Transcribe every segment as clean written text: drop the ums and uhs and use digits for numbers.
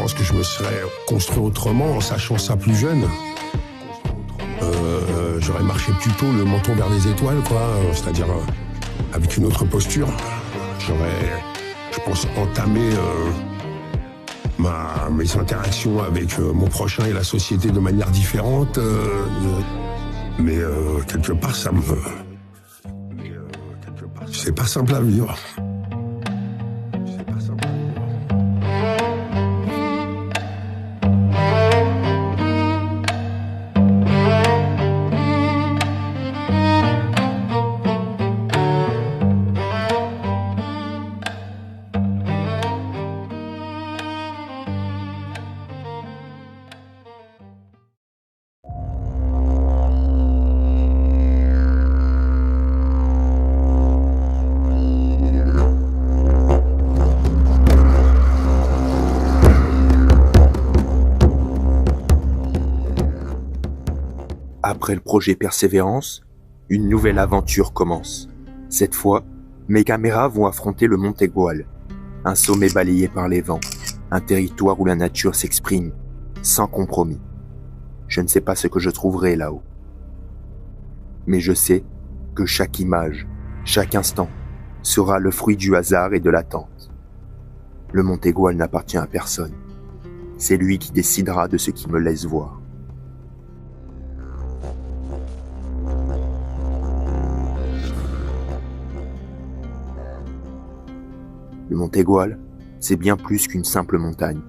pense que je me serais construit autrement en sachant ça plus jeune. J'aurais marché plutôt le menton vers les étoiles, quoi, c'est-à-dire avec une autre posture. J'aurais, je pense, entamé mes interactions avec mon prochain et la société de manière différente. Mais quelque part, c'est pas simple à vivre. Après le projet Persévérance, une nouvelle aventure commence. Cette fois, mes caméras vont affronter le Monte Gual, un sommet balayé par les vents, un territoire où la nature s'exprime, sans compromis. Je ne sais pas ce que je trouverai là-haut. Mais je sais que chaque image, chaque instant, sera le fruit du hasard et de l'attente. Le Monte Gual n'appartient à personne. C'est lui qui décidera de ce qu'il me laisse voir. Le Monte Gual, c'est bien plus qu'une simple montagne.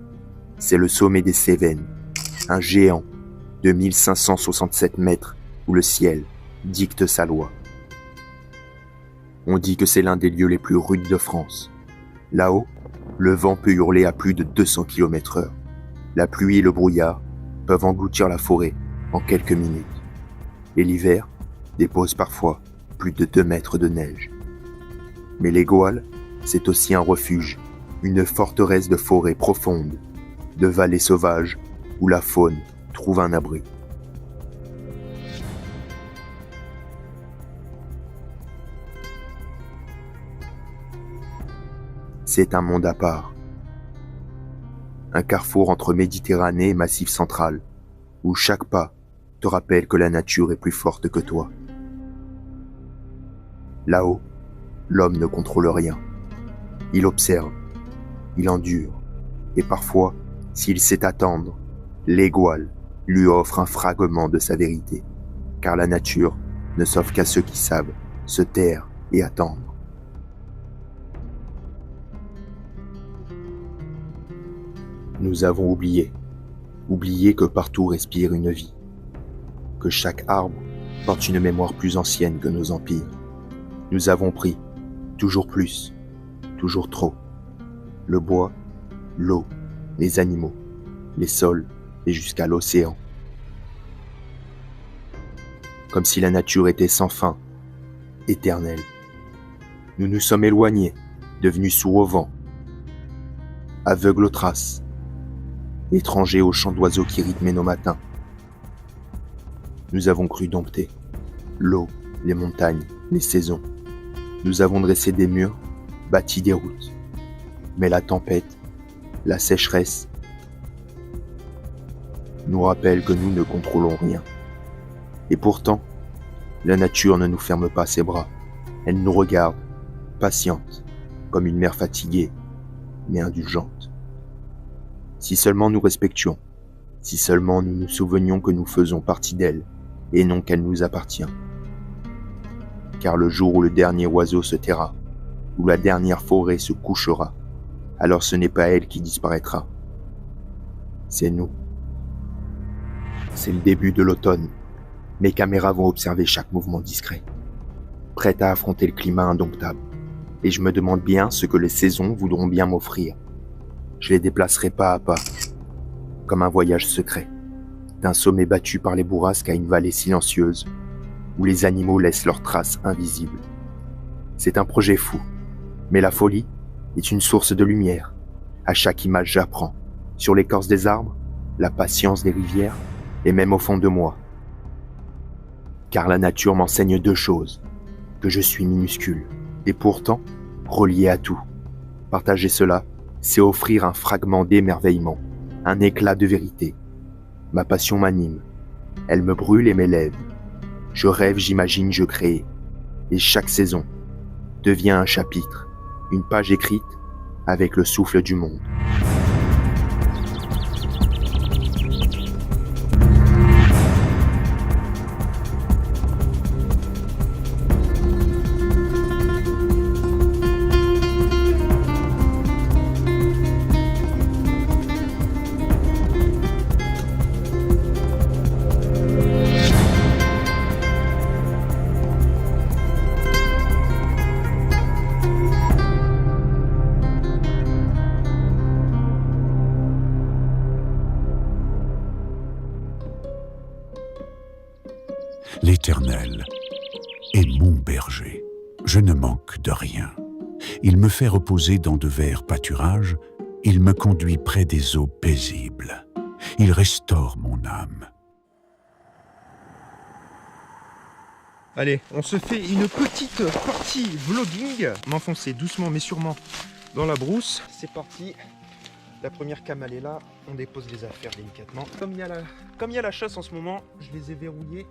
C'est le sommet des Cévennes, un géant de 1567 mètres où le ciel dicte sa loi. On dit que c'est l'un des lieux les plus rudes de France. Là-haut, le vent peut hurler à plus de 200 km/h. La pluie et le brouillard peuvent engloutir la forêt en quelques minutes. Et l'hiver dépose parfois plus de 2 mètres de neige. Mais les Gouals, c'est aussi un refuge, une forteresse de forêts profondes, de vallées sauvages où la faune trouve un abri. C'est un monde à part. Un carrefour entre Méditerranée et Massif central, où chaque pas te rappelle que la nature est plus forte que toi. Là-haut, l'homme ne contrôle rien. Il observe, il endure, et parfois, s'il sait attendre, les Gouals lui offrent un fragment de sa vérité, car la nature ne s'offre qu'à ceux qui savent se taire et attendre. Nous avons oublié que partout respire une vie, que chaque arbre porte une mémoire plus ancienne que nos empires. Nous avons pris toujours plus, toujours trop. Le bois, l'eau, les animaux, les sols et jusqu'à l'océan. Comme si la nature était sans fin, éternelle. Nous nous sommes éloignés, devenus sourds au vent, aveugles aux traces, étrangers aux chants d'oiseaux qui rythmaient nos matins. Nous avons cru dompter l'eau, les montagnes, les saisons. Nous avons dressé des murs, bâti des routes. Mais la tempête, la sécheresse, nous rappellent que nous ne contrôlons rien. Et pourtant, la nature ne nous ferme pas ses bras. Elle nous regarde, patiente, comme une mère fatiguée, mais indulgente. Si seulement nous respections, si seulement nous nous souvenions que nous faisons partie d'elle, et non qu'elle nous appartient. Car le jour où le dernier oiseau se taira, où la dernière forêt se couchera, alors ce n'est pas elle qui disparaîtra. C'est nous. C'est le début de l'automne. Mes caméras vont observer chaque mouvement discret, prêtes à affronter le climat indomptable. Et je me demande bien ce que les saisons voudront bien m'offrir. Je les déplacerai pas à pas, comme un voyage secret, d'un sommet battu par les bourrasques à une vallée silencieuse, où les animaux laissent leurs traces invisibles. C'est un projet fou, mais la folie est une source de lumière. À chaque image, j'apprends, sur l'écorce des arbres, la patience des rivières, et même au fond de moi. Car la nature m'enseigne 2 choses, que je suis minuscule, et pourtant relié à tout. Partager cela, c'est offrir un fragment d'émerveillement, un éclat de vérité. Ma passion m'anime, elle me brûle et m'élève. Je rêve, j'imagine, je crée. Et chaque saison devient un chapitre, une page écrite avec le souffle du monde. L'Éternel est mon berger. Je ne manque de rien. Il me fait reposer dans de verts pâturages. Il me conduit près des eaux paisibles. Il restaure mon âme. Allez, on se fait une petite partie vlogging. M'enfoncer doucement mais sûrement dans la brousse. C'est parti. La première cam elle est là. On dépose les affaires délicatement. Comme il y a la chasse en ce moment, je les ai verrouillés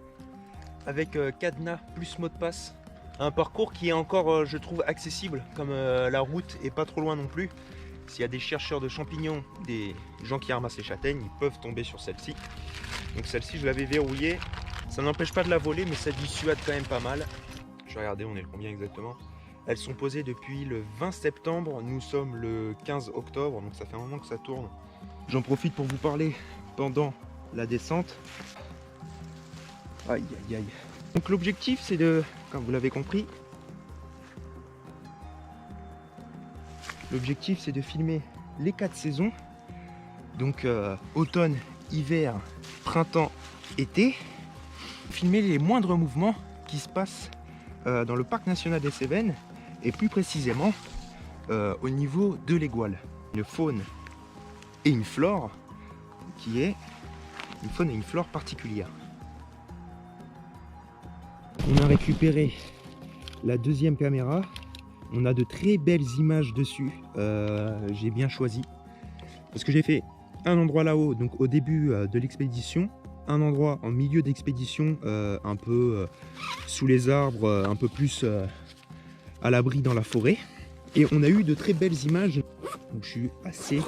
avec cadenas plus mot de passe. Un parcours qui est encore, je trouve, accessible, comme la route est pas trop loin non plus. S'il y a des chercheurs de champignons, des gens qui ramassent les châtaignes, ils peuvent tomber sur celle-ci. Donc celle-ci, je l'avais verrouillée. Ça n'empêche pas de la voler, mais ça dissuade quand même pas mal. Je vais regarder, on est le combien exactement. Elles sont posées depuis le 20 septembre. Nous sommes le 15 octobre, donc ça fait un moment que ça tourne. J'en profite pour vous parler pendant la descente. Aïe aïe aïe. Donc l'objectif c'est de, comme vous l'avez compris, l'objectif c'est de filmer les 4 saisons. Donc automne, hiver, printemps, été. Filmer les moindres mouvements qui se passent dans le parc national des Cévennes et plus précisément au niveau de l'Égual. Une faune et une flore qui est une faune et une flore particulière. On a récupéré la deuxième caméra. On a de très belles images dessus. J'ai bien choisi. Parce que j'ai fait un endroit là-haut, donc au début de l'expédition. Un endroit en milieu d'expédition, un peu sous les arbres, un peu plus à l'abri dans la forêt. Et on a eu de très belles images. Donc je suis assez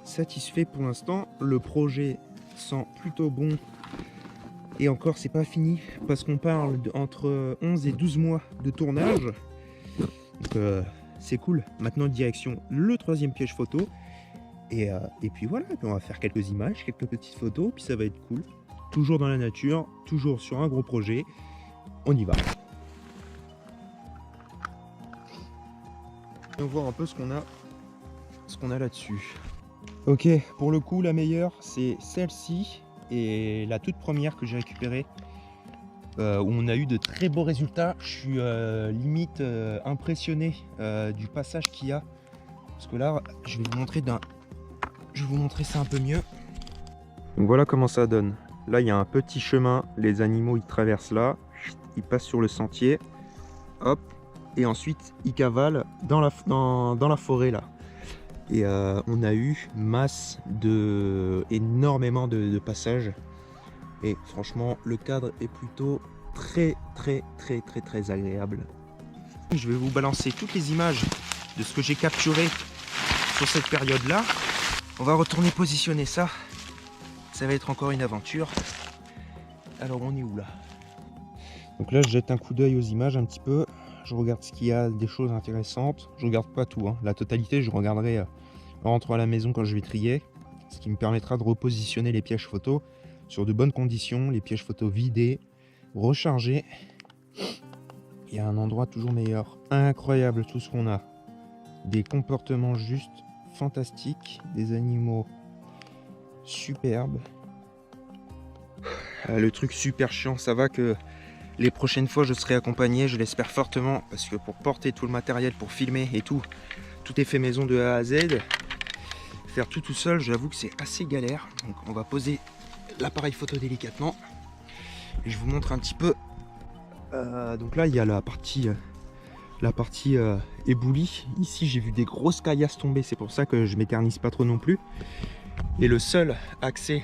satisfait pour l'instant. Le projet sent plutôt bon. Et encore, c'est pas fini parce qu'on parle entre 11 et 12 mois de tournage. Donc c'est cool. Maintenant, direction le 3e piège photo. Et puis voilà, on va faire quelques images, quelques petites photos, puis ça va être cool. Toujours dans la nature, toujours sur un gros projet. On y va. On va voir un peu ce qu'on a là-dessus. Ok, pour le coup, la meilleure, c'est celle-ci. Et la toute première que j'ai récupérée, où on a eu de très beaux résultats. Je suis limite impressionné du passage qu'il y a. Parce que là, je vais vous montrer ça un peu mieux. Donc voilà comment ça donne. Là, il y a un petit chemin. Les animaux, ils traversent là. Ils passent sur le sentier. Hop. Et ensuite, ils cavalent dans la forêt là. Et on a eu énormément de passages. Et franchement, le cadre est plutôt très agréable. Je vais vous balancer toutes les images de ce que j'ai capturé sur cette période-là. On va retourner positionner ça. Ça va être encore une aventure. Alors on est où là? Donc là, je jette un coup d'œil aux images un petit peu. Je regarde ce qu'il y a des choses intéressantes. Je regarde pas tout, hein. La totalité, je regarderai en rentrant à la maison quand je vais trier. Ce qui me permettra de repositionner les pièges photos sur de bonnes conditions. Les pièges photos vidés, rechargés. Il y a un endroit toujours meilleur. Incroyable tout ce qu'on a. Des comportements juste fantastiques. Des animaux superbes. Le truc super chiant, ça va que les prochaines fois je serai accompagné, je l'espère fortement, parce que pour porter tout le matériel, pour filmer et tout est fait maison de A à Z. Faire tout seul, j'avoue que c'est assez galère. Donc on va poser l'appareil photo délicatement et je vous montre un petit peu. Donc là il y a la partie éboulie. Ici j'ai vu des grosses caillasses tomber, c'est pour ça que je m'éternise pas trop non plus. Et le seul accès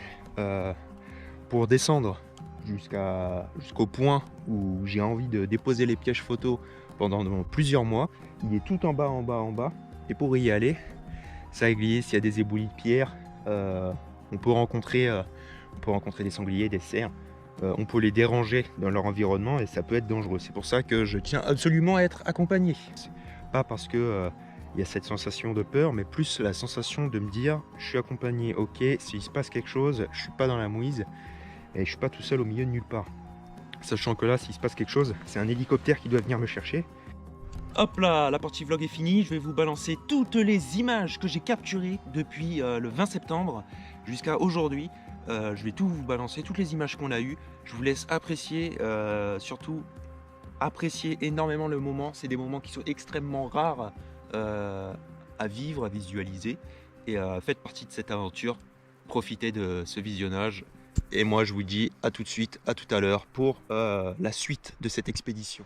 pour descendre jusqu'au point où j'ai envie de déposer les pièges photos pendant plusieurs mois, il est tout en bas, en bas, en bas. Et pour y aller, ça glisse, s'il y a des éboulis de pierre, on peut rencontrer des sangliers, des cerfs. On peut les déranger dans leur environnement et ça peut être dangereux. C'est pour ça que je tiens absolument à être accompagné. Pas parce que il y a cette sensation de peur, mais plus la sensation de me dire je suis accompagné, ok, s'il se passe quelque chose, je suis pas dans la mouise et je suis pas tout seul au milieu de nulle part. Sachant que là, s'il se passe quelque chose, c'est un hélicoptère qui doit venir me chercher. Hop là, la partie vlog est finie. Je vais vous balancer toutes les images que j'ai capturées depuis le 20 septembre jusqu'à aujourd'hui. Je vais tout vous balancer, toutes les images qu'on a eues. Je vous laisse apprécier, surtout apprécier énormément le moment. C'est des moments qui sont extrêmement rares à vivre, à visualiser. Et faites partie de cette aventure. Profitez de ce visionnage. Et moi, je vous dis à tout de suite, à tout à l'heure pour la suite de cette expédition.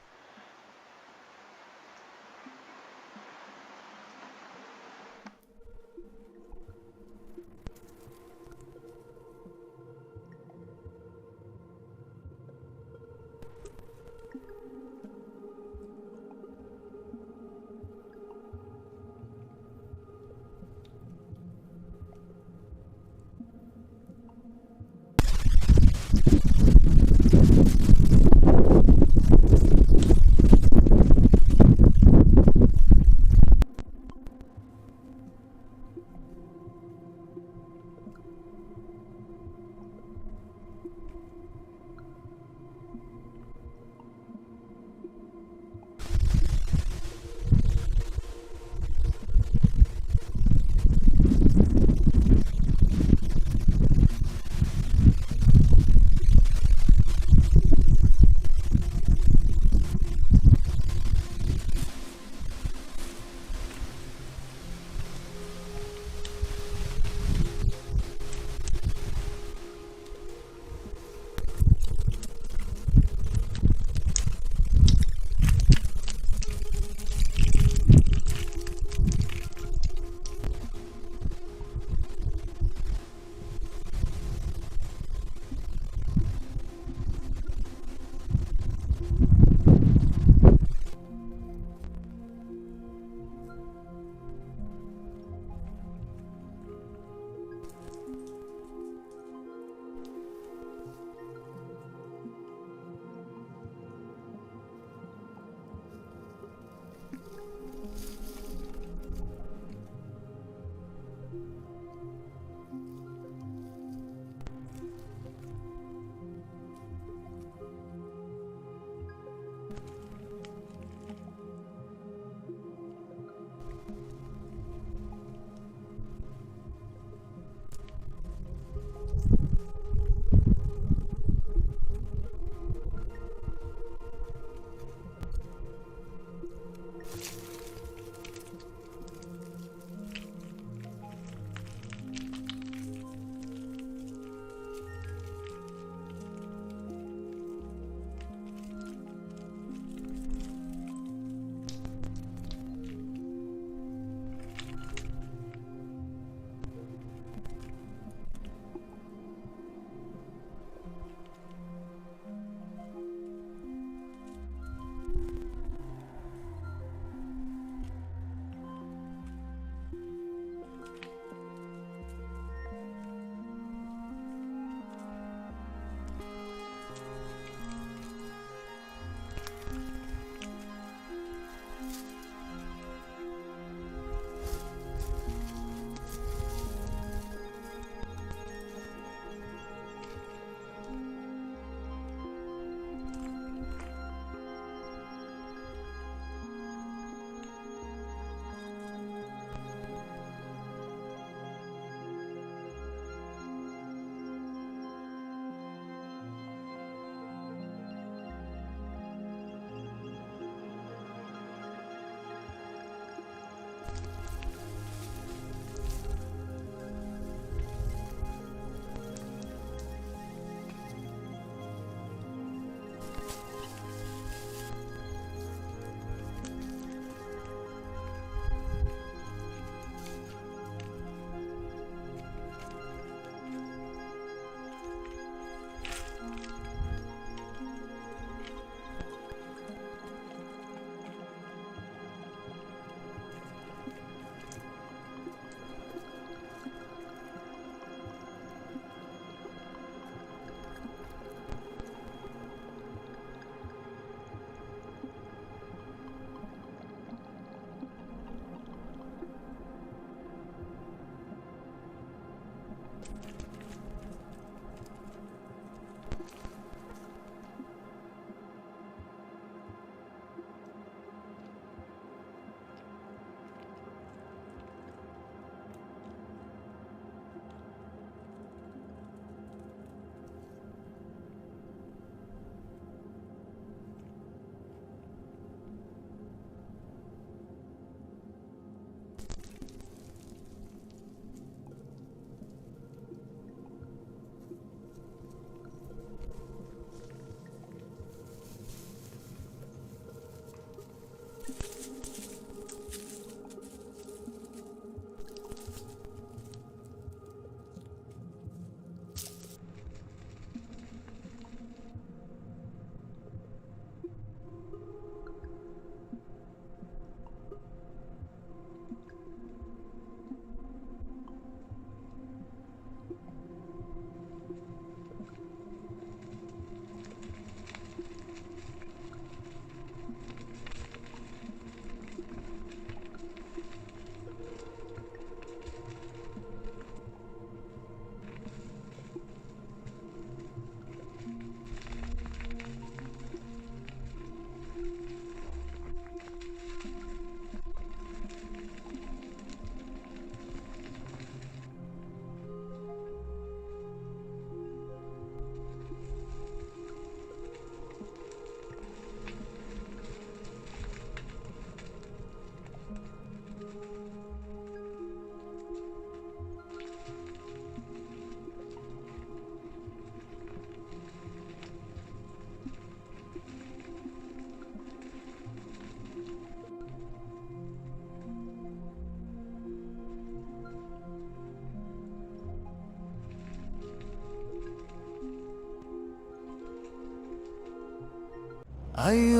Les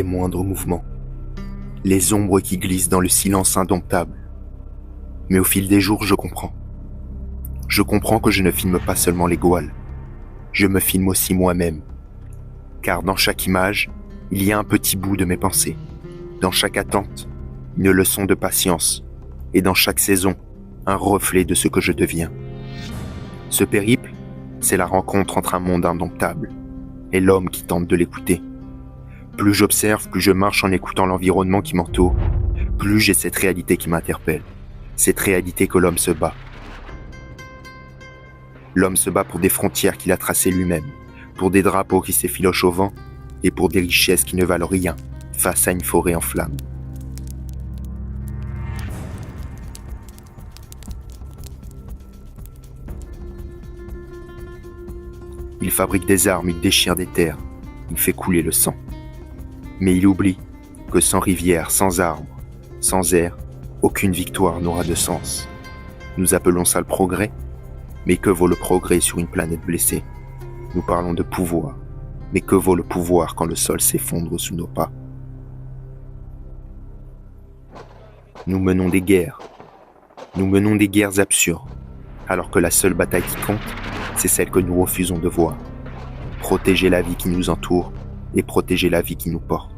moindres mouvements, les ombres qui glissent dans le silence indomptable. Mais au fil des jours, je comprends. Je comprends que je ne filme pas seulement les Goals. Je me filme aussi moi-même. Car dans chaque image, il y a un petit bout de mes pensées. Dans chaque attente, une leçon de patience. Et dans chaque saison, un reflet de ce que je deviens. Ce périple, c'est la rencontre entre un monde indomptable et l'homme qui tente de l'écouter. Plus j'observe, plus je marche en écoutant l'environnement qui m'entoure, plus j'ai cette réalité qui m'interpelle. Cette réalité que l'homme se bat. L'homme se bat pour des frontières qu'il a tracées lui-même, pour des drapeaux qui s'effilochent au vent et pour des richesses qui ne valent rien face à une forêt en flammes. Il fabrique des armes, il déchire des terres, il fait couler le sang. Mais il oublie que sans rivière, sans arbres, sans air, aucune victoire n'aura de sens. Nous appelons ça le progrès, mais que vaut le progrès sur une planète blessée? Nous parlons de pouvoir, mais que vaut le pouvoir quand le sol s'effondre sous nos pas? Nous menons des guerres absurdes, alors que la seule bataille qui compte, c'est celle que nous refusons de voir. Protéger la vie qui nous entoure et protéger la vie qui nous porte.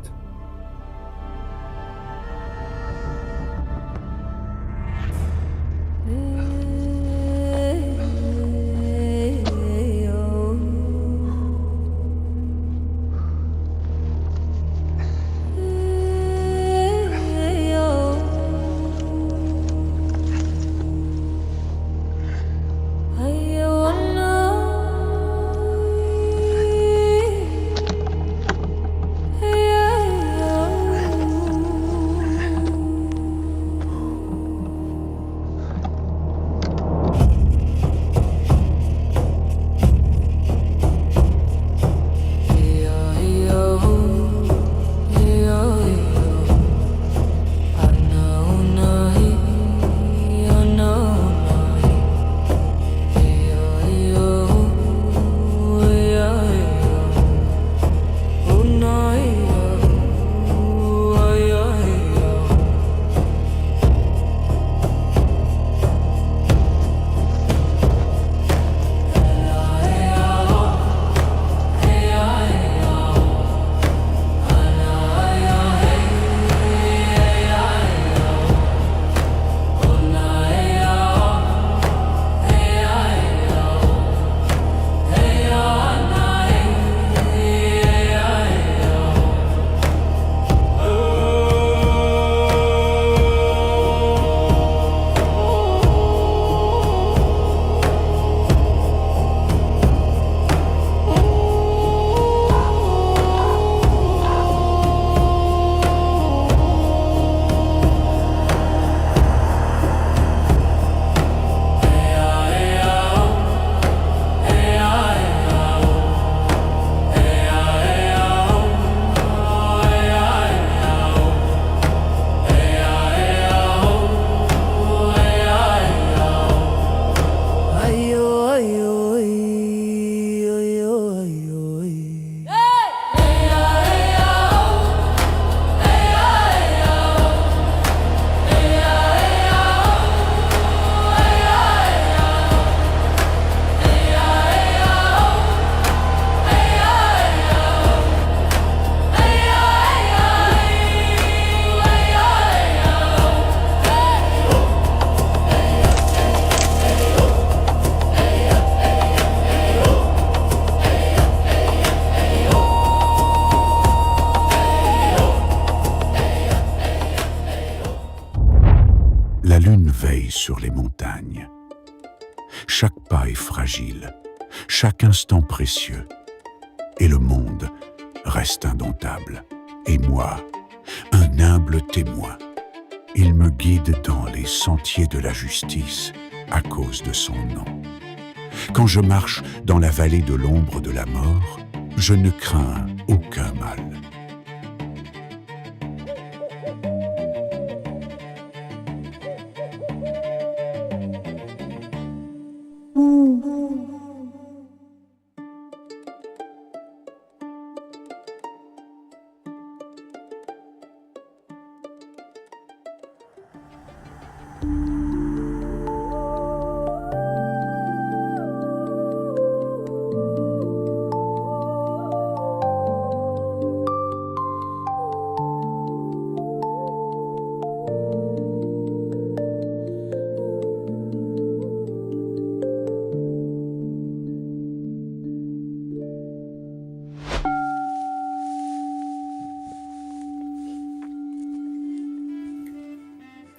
La lune veille sur les montagnes. Chaque pas est fragile, chaque instant précieux. Et le monde reste indomptable. Et moi, un humble témoin. Il me guide dans les sentiers de la justice à cause de son nom. Quand je marche dans la vallée de l'ombre de la mort, je ne crains aucun mal.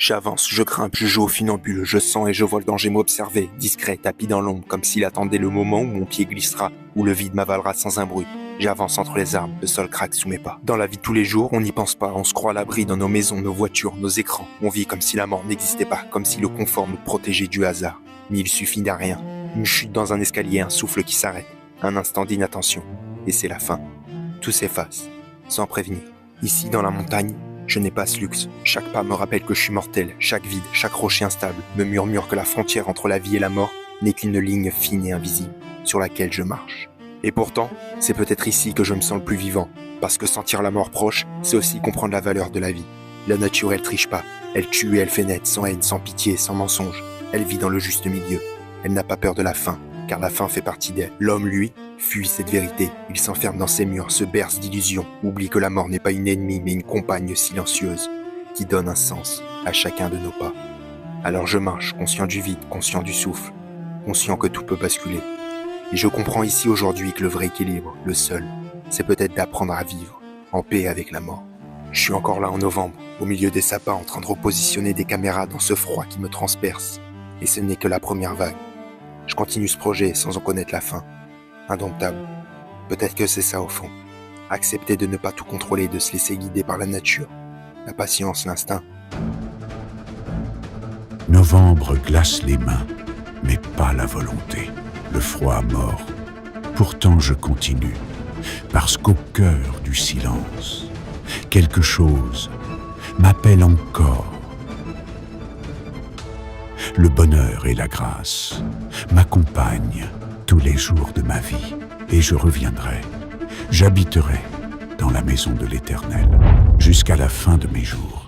J'avance, je grimpe, je joue au funambule, je sens et je vois le danger m'observer, discret, tapis dans l'ombre, comme s'il attendait le moment où mon pied glissera, où le vide m'avalera sans un bruit. J'avance entre les arbres, le sol craque sous mes pas. Dans la vie de tous les jours, on n'y pense pas, on se croit à l'abri dans nos maisons, nos voitures, nos écrans. On vit comme si la mort n'existait pas, comme si le confort nous protégeait du hasard. Mais il suffit d'un rien, une chute dans un escalier, un souffle qui s'arrête, un instant d'inattention, et c'est la fin. Tout s'efface, sans prévenir. Ici, dans la montagne, je n'ai pas ce luxe. Chaque pas me rappelle que je suis mortel. Chaque vide, chaque rocher instable me murmure que la frontière entre la vie et la mort n'est qu'une ligne fine et invisible sur laquelle je marche. Et pourtant, c'est peut-être ici que je me sens le plus vivant, parce que sentir la mort proche, c'est aussi comprendre la valeur de la vie. La nature, elle triche pas. Elle tue et elle fait naître, sans haine, sans pitié, sans mensonge. Elle vit dans le juste milieu. Elle n'a pas peur de la faim, car la faim fait partie d'elle. L'homme, lui, fuit cette vérité. Il s'enferme dans ses murs, se berce d'illusions, oublie que la mort n'est pas une ennemie, mais une compagne silencieuse, qui donne un sens à chacun de nos pas. Alors je marche, conscient du vide, conscient du souffle, conscient que tout peut basculer. Et je comprends ici aujourd'hui que le vrai équilibre, le seul, c'est peut-être d'apprendre à vivre, en paix avec la mort. Je suis encore là en novembre, au milieu des sapins, en train de repositionner des caméras dans ce froid qui me transperce. Et ce n'est que la première vague. Je continue ce projet sans en connaître la fin. Indomptable. Peut-être que c'est ça au fond. Accepter de ne pas tout contrôler, de se laisser guider par la nature. La patience, l'instinct. Novembre glace les mains, mais pas la volonté. Le froid mord. Pourtant je continue, parce qu'au cœur du silence, quelque chose m'appelle encore. Le bonheur et la grâce m'accompagnent tous les jours de ma vie, et je reviendrai, j'habiterai dans la maison de l'Éternel jusqu'à la fin de mes jours.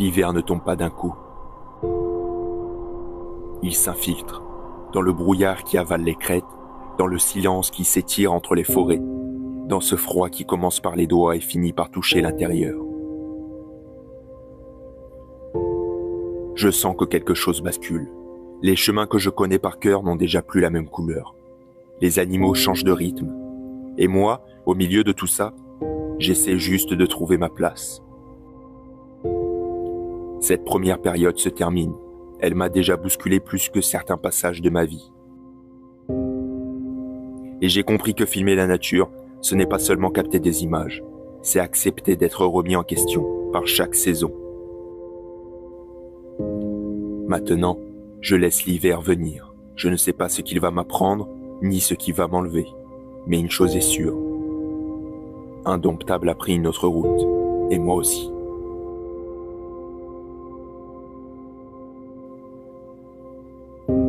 L'hiver ne tombe pas d'un coup. Il s'infiltre dans le brouillard qui avale les crêtes, dans le silence qui s'étire entre les forêts, dans ce froid qui commence par les doigts et finit par toucher l'intérieur. Je sens que quelque chose bascule. Les chemins que je connais par cœur n'ont déjà plus la même couleur. Les animaux changent de rythme. Et moi, au milieu de tout ça, j'essaie juste de trouver ma place. Cette première période se termine. Elle m'a déjà bousculé plus que certains passages de ma vie. Et j'ai compris que filmer la nature, ce n'est pas seulement capter des images, c'est accepter d'être remis en question par chaque saison. Maintenant, je laisse l'hiver venir. Je ne sais pas ce qu'il va m'apprendre, ni ce qui va m'enlever. Mais une chose est sûre. Indomptable a pris une autre route, et moi aussi.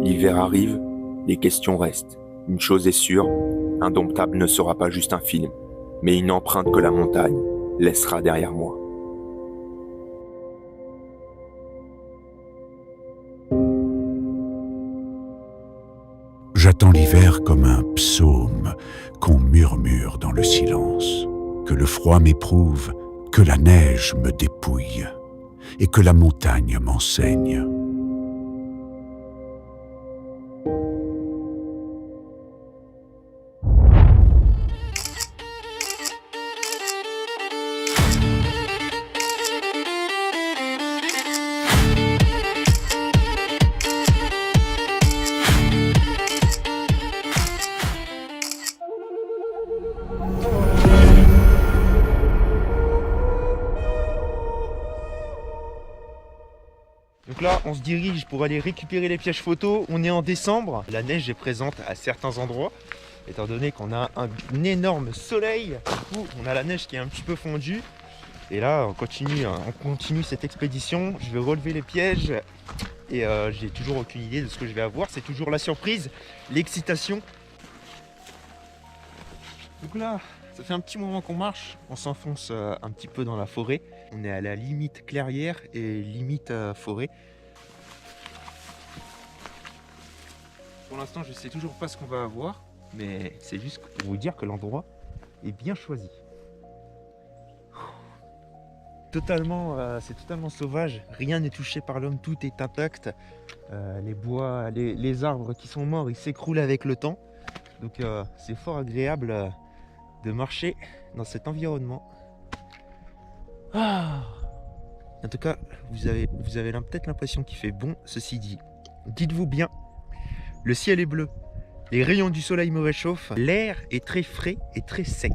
L'hiver arrive, les questions restent. Une chose est sûre, Indomptable ne sera pas juste un film, mais une empreinte que la montagne laissera derrière moi. J'attends l'hiver comme un psaume qu'on murmure dans le silence, que le froid m'éprouve, que la neige me dépouille et que la montagne m'enseigne. Donc là, on se dirige pour aller récupérer les pièges photos. On est en décembre. La neige est présente à certains endroits, étant donné qu'on a un énorme soleil. Du coup, on a la neige qui est un petit peu fondue. Et là, on continue cette expédition. Je vais relever les pièges. Et j'ai toujours aucune idée de ce que je vais avoir. C'est toujours la surprise, l'excitation. Donc là, ça fait un petit moment qu'on marche. On s'enfonce un petit peu dans la forêt. On est à la limite clairière et limite forêt. Pour l'instant, je ne sais toujours pas ce qu'on va avoir, mais c'est juste pour vous dire que l'endroit est bien choisi. C'est totalement sauvage, rien n'est touché par l'homme, tout est intact. Les bois, les arbres qui sont morts, ils s'écroulent avec le temps. Donc c'est fort agréable de marcher dans cet environnement. En tout cas, vous avez peut-être l'impression qu'il fait bon. Ceci dit, dites-vous bien, le ciel est bleu, les rayons du soleil me réchauffent, l'air est très frais et très sec.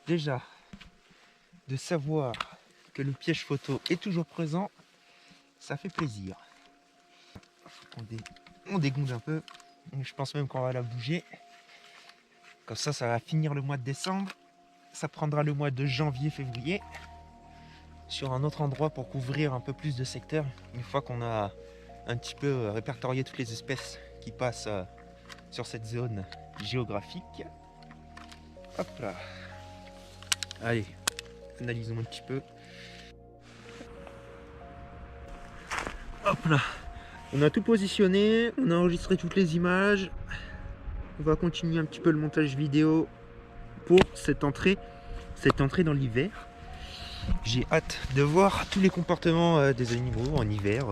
Déjà, de savoir que le piège photo est toujours présent, ça fait plaisir. On dégonde un peu. Je pense même qu'on va la bouger. Comme ça va finir le mois de décembre. Ça prendra le mois de janvier, février. Sur un autre endroit pour couvrir un peu plus de secteurs. Une fois qu'on a un petit peu répertorié toutes les espèces qui passent sur cette zone géographique. Hop là. Allez, analysons un petit peu. Hop là. On a tout positionné, on a enregistré toutes les images. On va continuer un petit peu le montage vidéo pour cette entrée dans l'hiver. J'ai hâte de voir tous les comportements des animaux en hiver.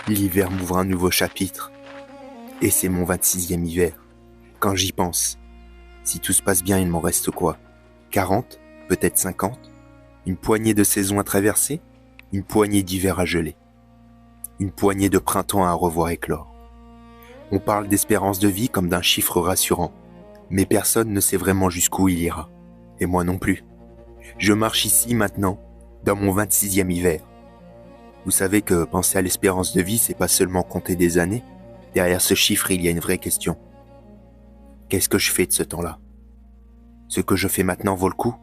L'hiver m'ouvre un nouveau chapitre. Et c'est mon 26e hiver. Quand j'y pense, si tout se passe bien, il m'en reste quoi? 40? Peut-être 50? Une poignée de saisons à traverser? Une poignée d'hiver à geler? Une poignée de printemps à revoir éclore? On parle d'espérance de vie comme d'un chiffre rassurant, mais personne ne sait vraiment jusqu'où il ira. Et moi non plus. Je marche ici maintenant, dans mon 26e hiver. Vous savez que penser à l'espérance de vie, c'est pas seulement compter des années. Derrière ce chiffre, il y a une vraie question. Qu'est-ce que je fais de ce temps-là? Ce que je fais maintenant vaut le coup?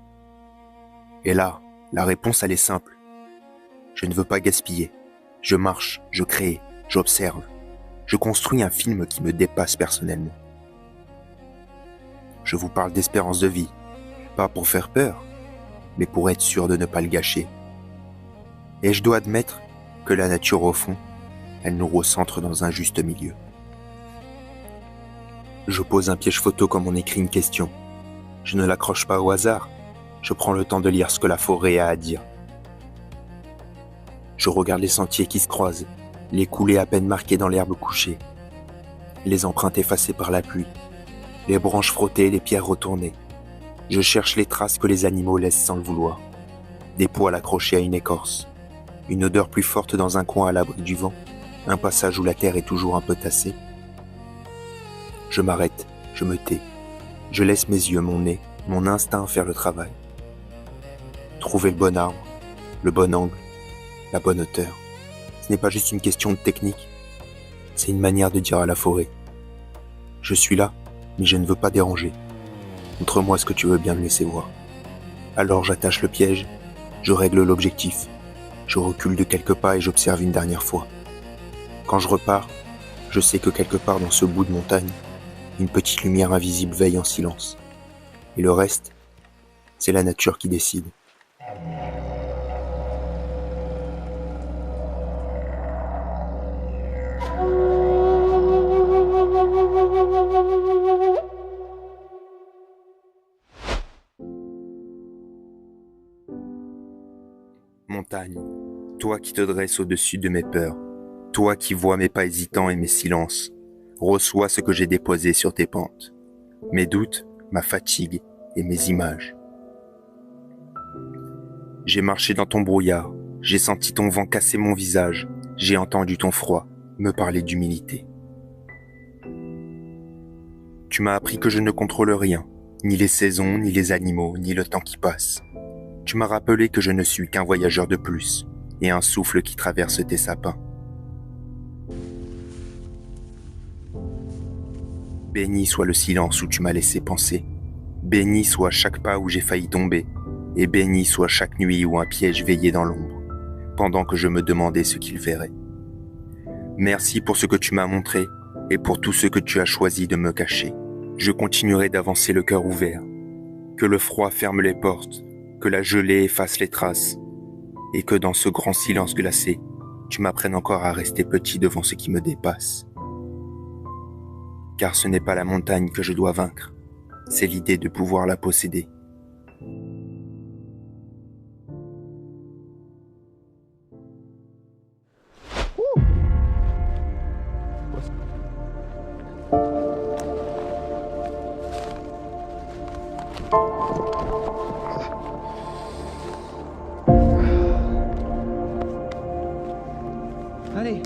Et là, la réponse, elle est simple. Je ne veux pas gaspiller. Je marche, je crée, j'observe. Je construis un film qui me dépasse personnellement. Je vous parle d'espérance de vie, pas pour faire peur, mais pour être sûr de ne pas le gâcher. Et je dois admettre que la nature, au fond, elle nous recentre dans un juste milieu. Je pose un piège photo comme on écrit une question. Je ne l'accroche pas au hasard. Je prends le temps de lire ce que la forêt a à dire. Je regarde les sentiers qui se croisent, les coulées à peine marquées dans l'herbe couchée, les empreintes effacées par la pluie, les branches frottées, les pierres retournées. Je cherche les traces que les animaux laissent sans le vouloir. Des poils accrochés à une écorce, une odeur plus forte dans un coin à l'abri du vent, un passage où la terre est toujours un peu tassée. Je m'arrête, je me tais, je laisse mes yeux, mon nez, mon instinct faire le travail. Trouver le bon arbre, le bon angle, la bonne hauteur. Ce n'est pas juste une question de technique, c'est une manière de dire à la forêt: je suis là, mais je ne veux pas déranger. Montre-moi ce que tu veux bien me laisser voir. Alors j'attache le piège, je règle l'objectif, je recule de quelques pas et j'observe une dernière fois. Quand je repars, je sais que quelque part dans ce bout de montagne, une petite lumière invisible veille en silence. Et le reste, c'est la nature qui décide. Montagne, toi qui te dresses au-dessus de mes peurs, toi qui vois mes pas hésitants et mes silences, reçois ce que j'ai déposé sur tes pentes, mes doutes, ma fatigue et mes images. J'ai marché dans ton brouillard, j'ai senti ton vent casser mon visage, j'ai entendu ton froid me parler d'humilité. Tu m'as appris que je ne contrôle rien, ni les saisons, ni les animaux, ni le temps qui passe. Tu m'as rappelé que je ne suis qu'un voyageur de plus, et un souffle qui traverse tes sapins. Béni soit le silence où tu m'as laissé penser, béni soit chaque pas où j'ai failli tomber, et béni soit chaque nuit où un piège veillait dans l'ombre, pendant que je me demandais ce qu'il verrait. Merci pour ce que tu m'as montré, et pour tout ce que tu as choisi de me cacher. Je continuerai d'avancer le cœur ouvert, que le froid ferme les portes, que la gelée efface les traces, et que dans ce grand silence glacé, tu m'apprennes encore à rester petit devant ce qui me dépasse. Car ce n'est pas la montagne que je dois vaincre, c'est l'idée de pouvoir la posséder. Allez.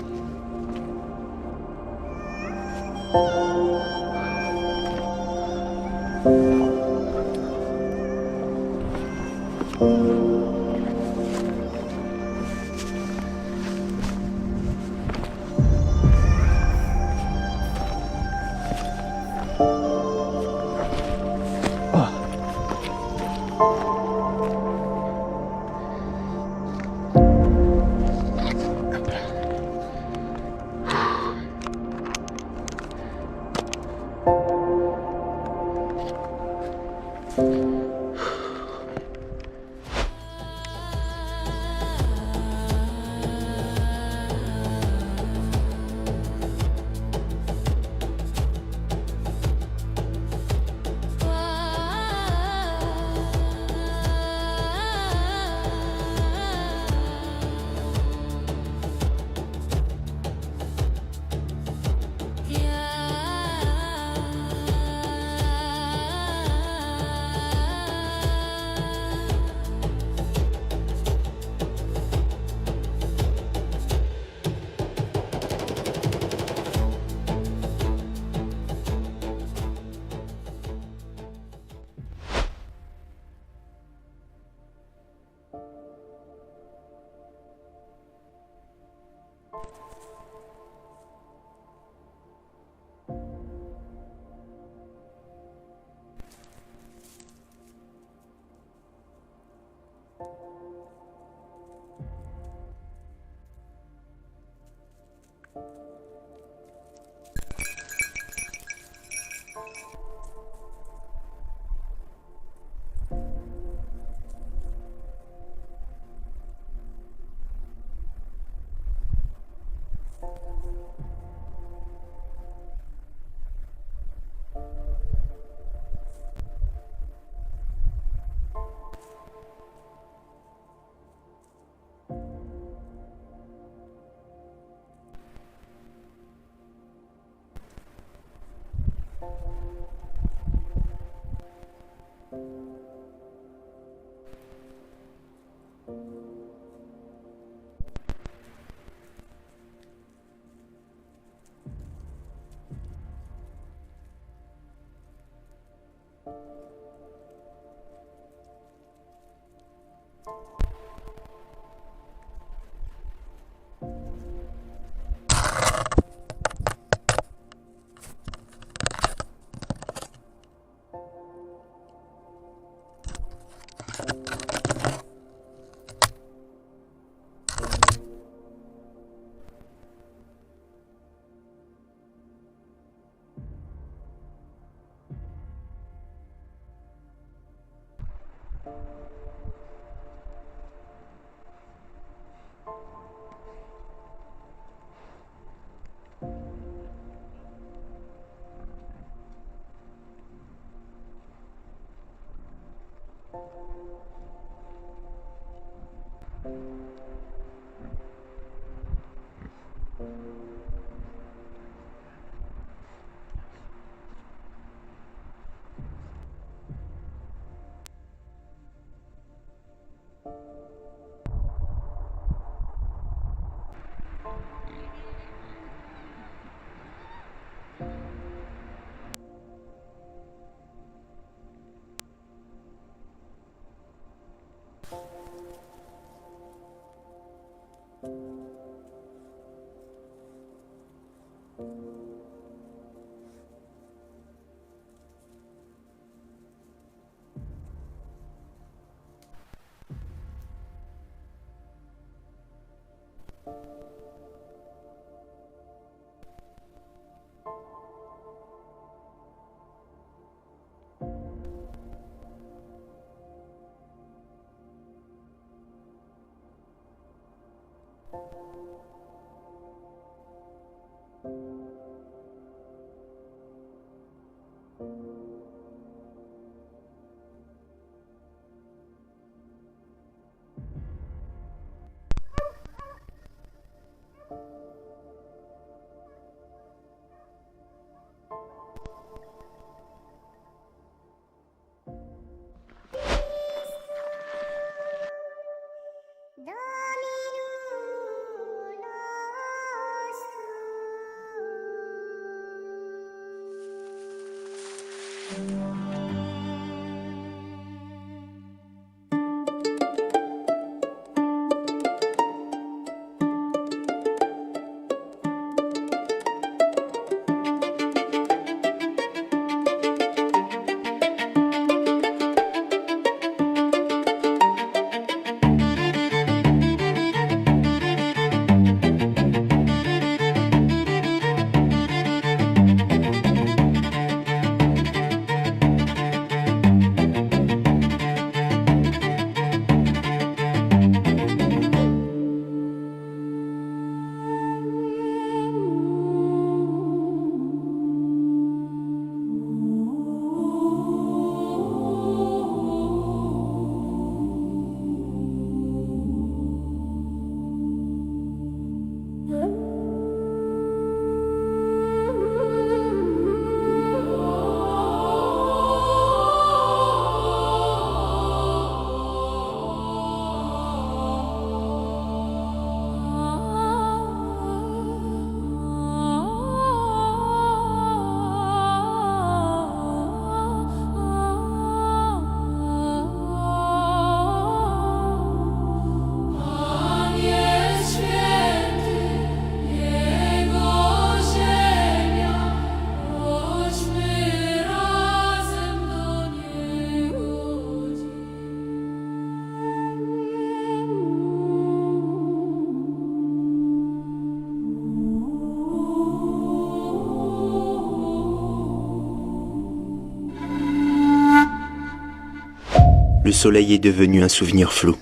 Le soleil est devenu un souvenir flou.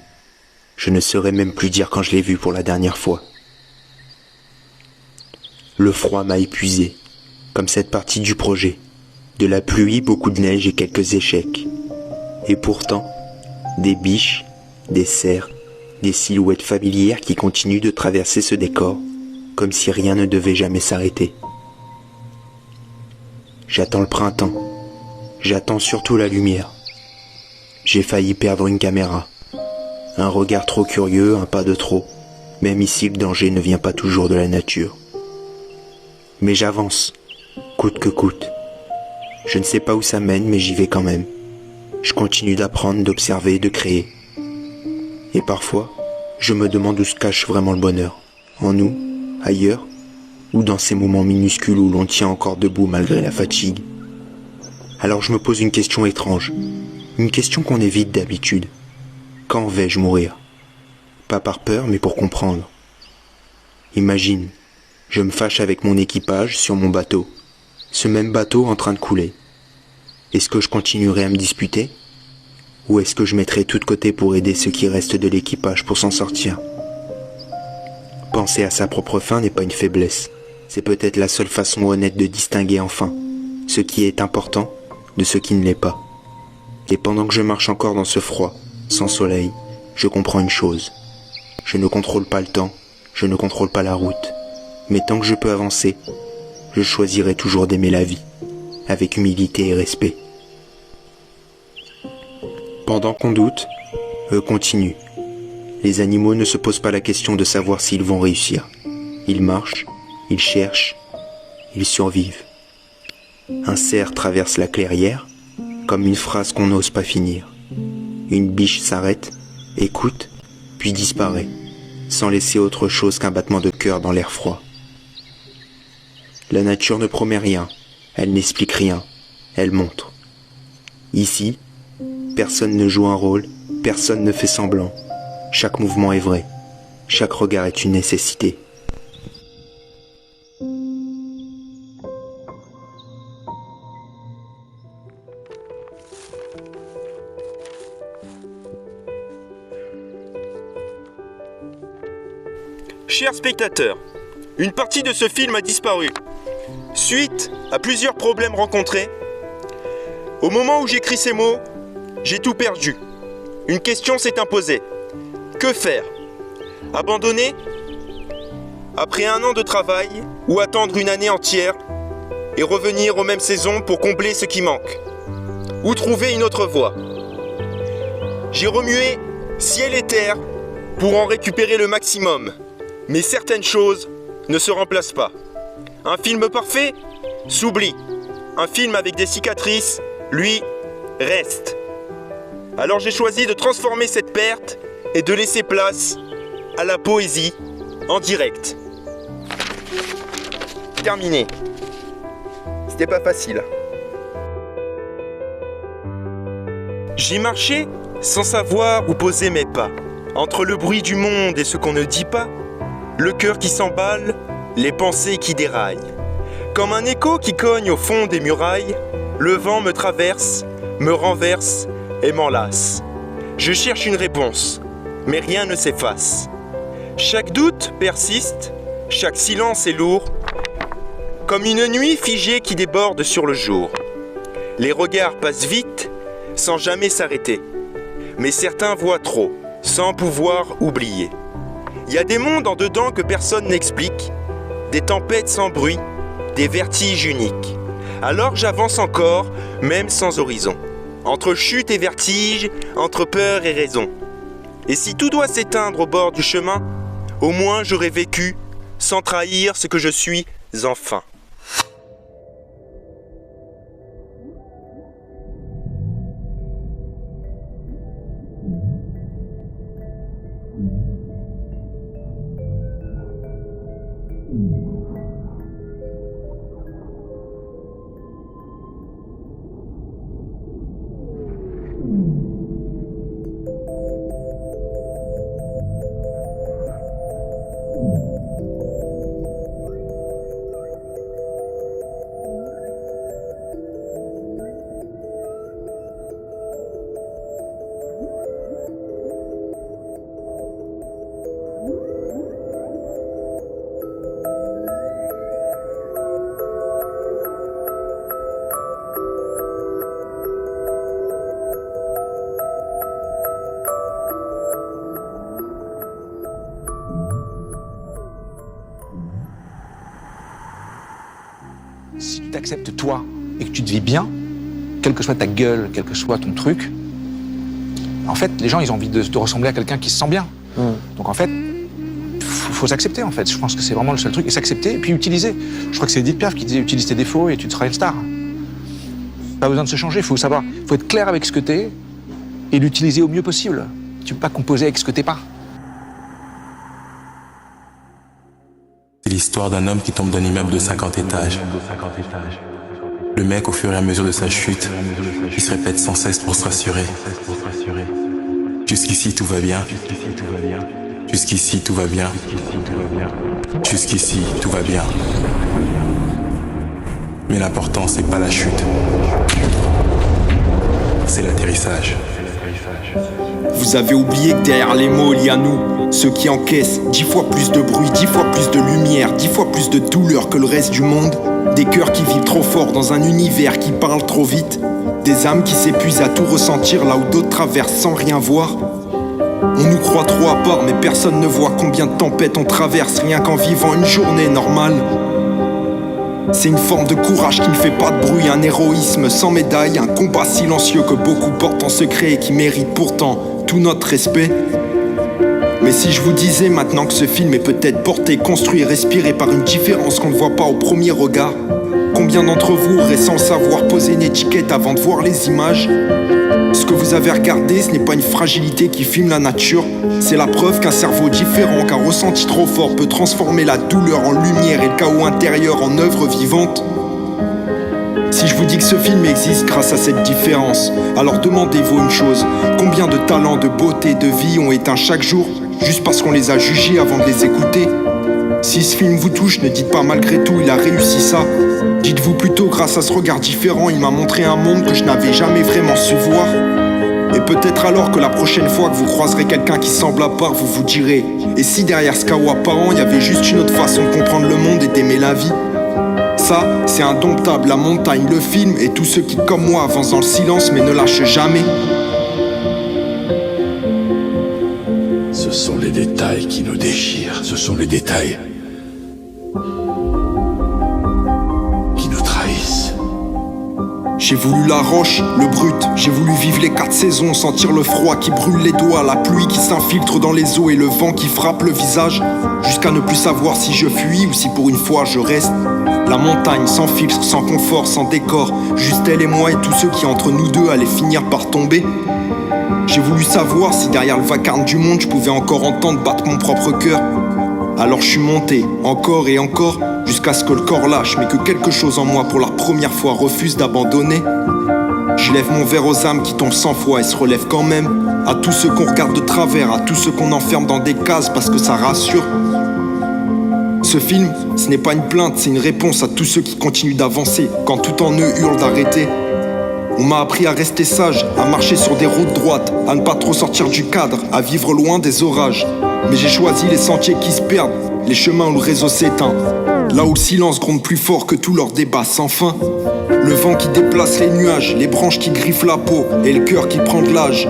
Je ne saurais même plus dire quand je l'ai vu pour la dernière fois. Le froid m'a épuisé, comme cette partie du projet. De la pluie, beaucoup de neige et quelques échecs. Et pourtant, des biches, des cerfs, des silhouettes familières qui continuent de traverser ce décor, comme si rien ne devait jamais s'arrêter. J'attends le printemps. J'attends surtout la lumière. J'ai failli perdre une caméra, Un regard trop curieux, un pas de trop. Même ici, le danger ne vient pas toujours de la nature. Mais j'avance, coûte que coûte. Je ne sais pas où ça mène, mais j'y vais quand même. Je continue d'apprendre, d'observer, de créer. Et parfois, je me demande où se cache vraiment le bonheur. En nous, ailleurs, ou dans ces moments minuscules où l'on tient encore debout malgré la fatigue. Alors je me pose une question étrange. Une question qu'on évite d'habitude. Quand vais-je mourir? Pas par peur, mais pour comprendre. Imagine, je me fâche avec mon équipage sur mon bateau. Ce même bateau en train de couler. Est-ce que je continuerai à me disputer? Ou est-ce que je mettrai tout de côté pour aider ceux qui restent de l'équipage pour s'en sortir? Penser à sa propre fin n'est pas une faiblesse. C'est peut-être la seule façon honnête de distinguer enfin ce qui est important de ce qui ne l'est pas. Et pendant que je marche encore dans ce froid, sans soleil, je comprends une chose. Je ne contrôle pas le temps, je ne contrôle pas la route. Mais tant que je peux avancer, je choisirai toujours d'aimer la vie, avec humilité et respect. Pendant qu'on doute, eux continuent. Les animaux ne se posent pas la question de savoir s'ils vont réussir. Ils marchent, ils cherchent, ils survivent. Un cerf traverse la clairière, comme une phrase qu'on n'ose pas finir. Une biche s'arrête, écoute, puis disparaît, sans laisser autre chose qu'un battement de cœur dans l'air froid. La nature ne promet rien, elle n'explique rien, elle montre. Ici, personne ne joue un rôle, personne ne fait semblant. Chaque mouvement est vrai, chaque regard est une nécessité. Chers spectateurs, une partie de ce film a disparu. Suite à plusieurs problèmes rencontrés, au moment où j'écris ces mots, j'ai tout perdu. Une question s'est imposée. Que faire? Abandonner? Après 1 an de travail, ou attendre une année entière et revenir aux mêmes saisons pour combler ce qui manque? Ou trouver une autre voie? J'ai remué ciel et terre pour en récupérer le maximum. Mais certaines choses ne se remplacent pas. Un film parfait s'oublie. Un film avec des cicatrices, lui, reste. Alors j'ai choisi de transformer cette perte et de laisser place à la poésie en direct. Terminé. C'était pas facile. J'ai marché sans savoir où poser mes pas. Entre le bruit du monde et ce qu'on ne dit pas, le cœur qui s'emballe, les pensées qui déraillent. Comme un écho qui cogne au fond des murailles, le vent me traverse, me renverse et m'enlace. Je cherche une réponse, mais rien ne s'efface. Chaque doute persiste, chaque silence est lourd, comme une nuit figée qui déborde sur le jour. Les regards passent vite, sans jamais s'arrêter. Mais certains voient trop, sans pouvoir oublier. Il y a des mondes en dedans que personne n'explique, des tempêtes sans bruit, des vertiges uniques. Alors j'avance encore, même sans horizon, entre chute et vertige, entre peur et raison. Et si tout doit s'éteindre au bord du chemin, au moins j'aurai vécu sans trahir ce que je suis enfin. Si tu t'acceptes toi et que tu te vis bien, quelle que soit ta gueule, quel que soit ton truc, En fait, les gens, ils ont envie de ressembler à quelqu'un qui se sent bien. Donc en fait, faut s'accepter en fait. Je pense que c'est vraiment le seul truc. Et s'accepter, et puis utiliser. Je crois que c'est Edith Piaf qui disait utilise tes défauts et tu seras une star. Pas besoin de se changer, faut savoir, faut être clair avec ce que t'es et l'utiliser au mieux possible. Tu peux pas composer avec ce que t'es pas. C'est l'histoire d'un homme qui tombe d'un immeuble de 50 étages. Le mec, au fur et à mesure de sa chute, il se répète sans cesse pour se rassurer. Jusqu'ici tout va bien. Jusqu'ici tout va bien. Jusqu'ici tout va bien. Mais l'important c'est pas la chute, c'est l'atterrissage. Vous avez oublié que derrière les mots il y a nous, ceux qui encaissent 10 fois plus de bruit, 10 fois plus de lumière, 10 fois plus de douleur que le reste du monde. Des cœurs qui vivent trop fort dans un univers qui parle trop vite. Des âmes qui s'épuisent à tout ressentir là où d'autres traversent sans rien voir. On nous croit trop à part mais personne ne voit combien de tempêtes on traverse rien qu'en vivant une journée normale. C'est une forme de courage qui ne fait pas de bruit, un héroïsme sans médaille, un combat silencieux que beaucoup portent en secret et qui mérite pourtant tout notre respect. Mais si je vous disais maintenant que ce film est peut-être porté, construit, respiré par une différence qu'on ne voit pas au premier regard, combien d'entre vous auraient sans le savoir posé une étiquette avant de voir les images? Ce que vous avez regardé, ce n'est pas une fragilité qui filme la nature, c'est la preuve qu'un cerveau différent, qu'un ressenti trop fort peut transformer la douleur en lumière et le chaos intérieur en œuvre vivante. Si je vous dis que ce film existe grâce à cette différence, alors demandez-vous une chose, combien de talents, de beauté, de vie ont éteint chaque jour, juste parce qu'on les a jugés avant de les écouter? Si ce film vous touche, ne dites pas malgré tout il a réussi ça. Dites-vous plutôt grâce à ce regard différent, il m'a montré un monde que je n'avais jamais vraiment su voir. Et peut-être alors que la prochaine fois que vous croiserez quelqu'un qui semble à part, vous vous direz: et si derrière ce chaos apparent, il y avait juste une autre façon de comprendre le monde et d'aimer la vie? Ça, c'est indomptable, La Montagne, le film, et tous ceux qui, comme moi, avancent dans le silence mais ne lâchent jamais. Ce sont les détails qui nous déchirent, ce sont les détails qui nous trahissent. J'ai voulu la roche, le brut, j'ai voulu vivre les 4 saisons, sentir le froid qui brûle les doigts, la pluie qui s'infiltre dans les os et le vent qui frappe le visage, jusqu'à ne plus savoir si je fuis ou si pour une fois je reste. La montagne, sans filtre, sans confort, sans décor, juste elle et moi et tous ceux qui entre nous deux allaient finir par tomber. J'ai voulu savoir si derrière le vacarme du monde je pouvais encore entendre battre mon propre cœur. Alors je suis monté, encore et encore, jusqu'à ce que le corps lâche, mais que quelque chose en moi pour la première fois refuse d'abandonner. Je lève mon verre aux âmes qui tombent 100 fois et se relèvent quand même, à tous ceux qu'on regarde de travers, à tous ceux qu'on enferme dans des cases parce que ça rassure. Ce film, ce n'est pas une plainte, c'est une réponse à tous ceux qui continuent d'avancer quand tout en eux hurle d'arrêter. On m'a appris à rester sage, à marcher sur des routes droites, à ne pas trop sortir du cadre, à vivre loin des orages. Mais j'ai choisi les sentiers qui se perdent, les chemins où le réseau s'éteint, là où le silence gronde plus fort que tous leurs débats sans fin. Le vent qui déplace les nuages, les branches qui griffent la peau et le cœur qui prend de l'âge.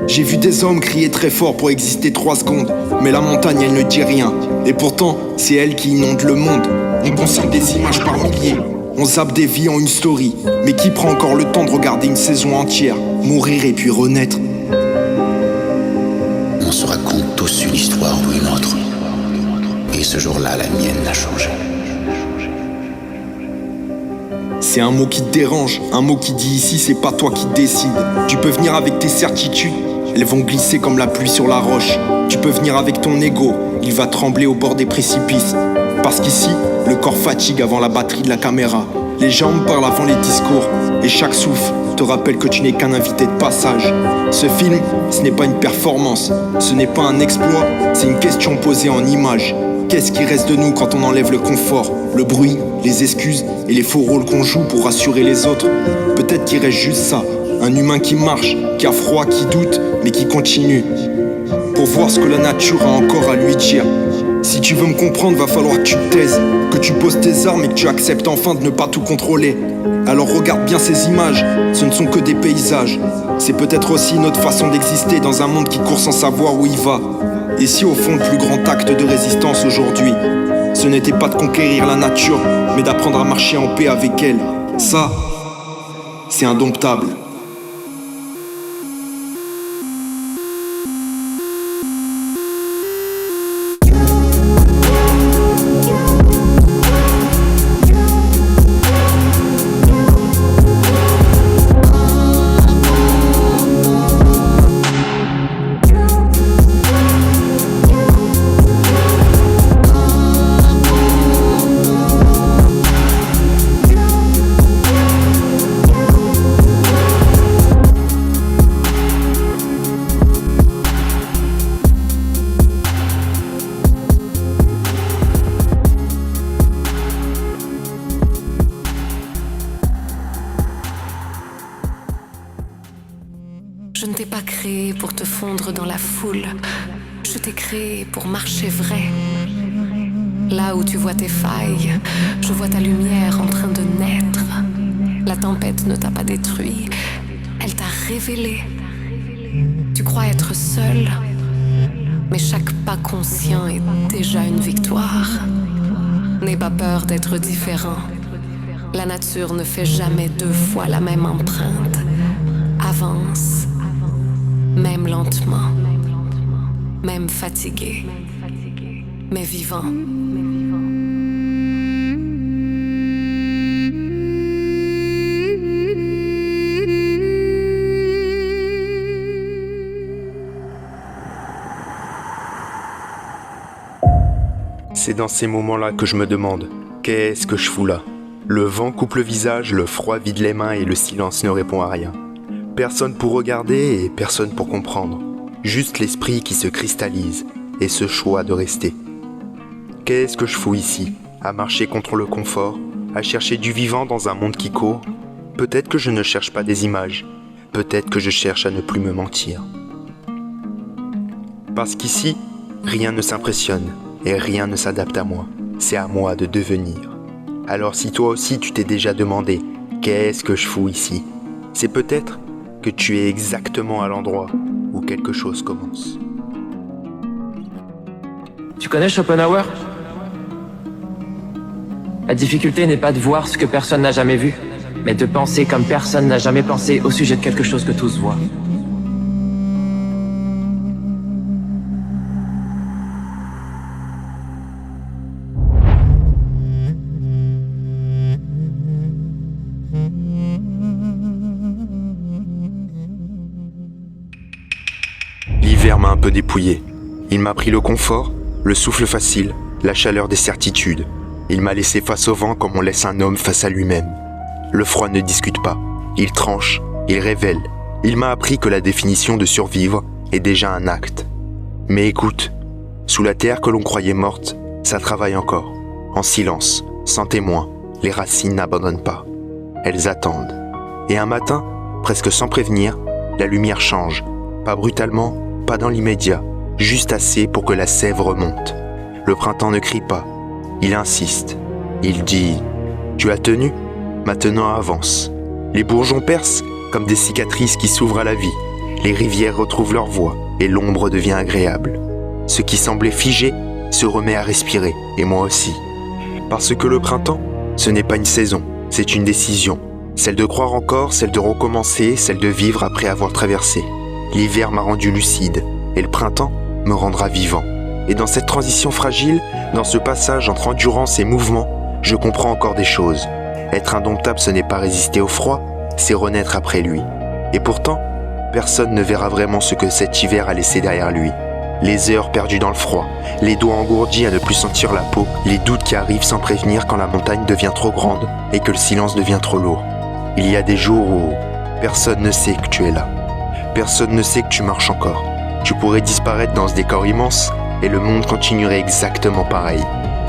J'ai vu des hommes crier très fort pour exister 3 secondes, mais la montagne elle ne dit rien, et pourtant c'est elle qui inonde le monde. On consigne des images par milliers, on zappe des vies en une story, mais qui prend encore le temps de regarder une saison entière, mourir et puis renaître? On se raconte tous une histoire ou une autre, et ce jour-là la mienne a changé. C'est un mot qui te dérange, un mot qui dit ici c'est pas toi qui décides. Tu peux venir avec tes certitudes, elles vont glisser comme la pluie sur la roche. Tu peux venir avec ton ego, il va trembler au bord des précipices. Parce qu'ici, le corps fatigue avant la batterie de la caméra. Les jambes parlent avant les discours, et chaque souffle te rappelle que tu n'es qu'un invité de passage. Ce film, ce n'est pas une performance, ce n'est pas un exploit, c'est une question posée en images. Qu'est-ce qui reste de nous quand on enlève le confort, le bruit, les excuses et les faux rôles qu'on joue pour rassurer les autres? Peut-être qu'il reste juste ça, un humain qui marche, qui a froid, qui doute, mais qui continue, pour voir ce que la nature a encore à lui dire. Si tu veux me comprendre, va falloir que tu te taises, que tu poses tes armes et que tu acceptes enfin de ne pas tout contrôler. Alors regarde bien ces images, ce ne sont que des paysages. C'est peut-être aussi une autre façon d'exister dans un monde qui court sans savoir où il va. Et si au fond le plus grand acte de résistance aujourd'hui, ce n'était pas de conquérir la nature, mais d'apprendre à marcher en paix avec elle, ça, c'est indomptable. créé pour te fondre dans la foule. Je t'ai créé pour marcher vrai. Là où tu vois tes failles, je vois ta lumière en train de naître. La tempête ne t'a pas détruit, elle t'a révélé. Tu crois être seul, mais chaque pas conscient est déjà une victoire. N'aie pas peur d'être différent. La nature ne fait jamais deux fois la même empreinte. Avance, même lentement, même fatigué, mais vivant. C'est dans ces moments-là que je me demande, qu'est-ce que je fous là? Le vent coupe le visage, le froid vide les mains et le silence ne répond à rien. Personne pour regarder et personne pour comprendre. Juste l'esprit qui se cristallise et ce choix de rester. Qu'est-ce que je fous ici? À marcher contre le confort? À chercher du vivant dans un monde qui court? Peut-être que je ne cherche pas des images. Peut-être que je cherche à ne plus me mentir. Parce qu'ici, rien ne s'impressionne et rien ne s'adapte à moi. C'est à moi de devenir. Alors si toi aussi tu t'es déjà demandé « Qu'est-ce que je fous ici ?» C'est peut-être que tu es exactement à l'endroit où quelque chose commence. Tu connais Schopenhauer? La difficulté n'est pas de voir ce que personne n'a jamais vu, mais de penser comme personne n'a jamais pensé au sujet de quelque chose que tous voient. L'hiver m'a un peu dépouillé. Il m'a pris le confort, le souffle facile, la chaleur des certitudes. Il m'a laissé face au vent comme on laisse un homme face à lui-même. Le froid ne discute pas, il tranche, il révèle. Il m'a appris que la définition de survivre est déjà un acte. Mais écoute, sous la terre que l'on croyait morte, ça travaille encore. En silence, sans témoin, les racines n'abandonnent pas. Elles attendent. Et un matin, presque sans prévenir, la lumière change. Pas brutalement, pas dans l'immédiat, juste assez pour que la sève remonte. Le printemps ne crie pas, il insiste. Il dit « Tu as tenu ? Maintenant avance. » Les bourgeons percent comme des cicatrices qui s'ouvrent à la vie. Les rivières retrouvent leur voie et l'ombre devient agréable. Ce qui semblait figé se remet à respirer, et moi aussi. Parce que le printemps, ce n'est pas une saison, c'est une décision. Celle de croire encore, celle de recommencer, celle de vivre après avoir traversé. L'hiver m'a rendu lucide, et le printemps me rendra vivant. Et dans cette transition fragile, dans ce passage entre endurance et mouvement, je comprends encore des choses. Être indomptable, ce n'est pas résister au froid, c'est renaître après lui. Et pourtant, personne ne verra vraiment ce que cet hiver a laissé derrière lui. Les heures perdues dans le froid, les doigts engourdis à ne plus sentir la peau, les doutes qui arrivent sans prévenir quand la montagne devient trop grande et que le silence devient trop lourd. Il y a des jours où personne ne sait que tu es là. Personne ne sait que tu marches encore. Tu pourrais disparaître dans ce décor immense et le monde continuerait exactement pareil.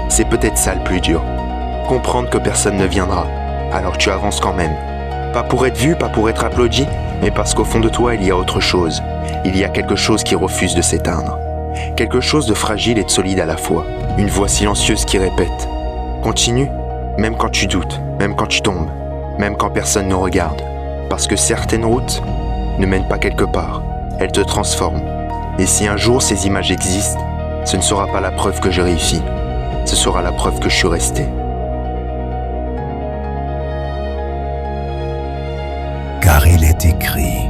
C'est peut-être ça le plus dur. Comprendre que personne ne viendra, alors tu avances quand même. Pas pour être vu, pas pour être applaudi, mais parce qu'au fond de toi, il y a autre chose. Il y a quelque chose qui refuse de s'éteindre. Quelque chose de fragile et de solide à la fois. Une voix silencieuse qui répète « Continue, même quand tu doutes, même quand tu tombes, même quand personne ne regarde. Parce que certaines routes ne mènent pas quelque part, elles te transforment. Et si un jour ces images existent, ce ne sera pas la preuve que j'ai réussi. Ce sera la preuve que je suis resté. » Car il est écrit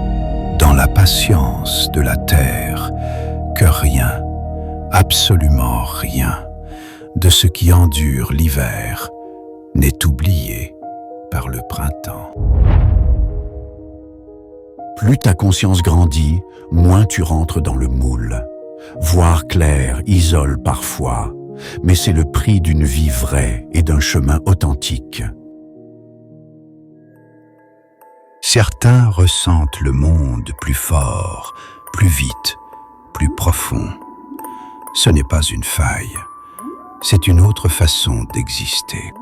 dans la patience de la terre que rien, absolument rien, de ce qui endure l'hiver n'est oublié par le printemps. Plus ta conscience grandit, moins tu rentres dans le moule. Voir clair isole parfois, mais c'est le prix d'une vie vraie et d'un chemin authentique. Certains ressentent le monde plus fort, plus vite, plus profond. Ce n'est pas une faille, c'est une autre façon d'exister.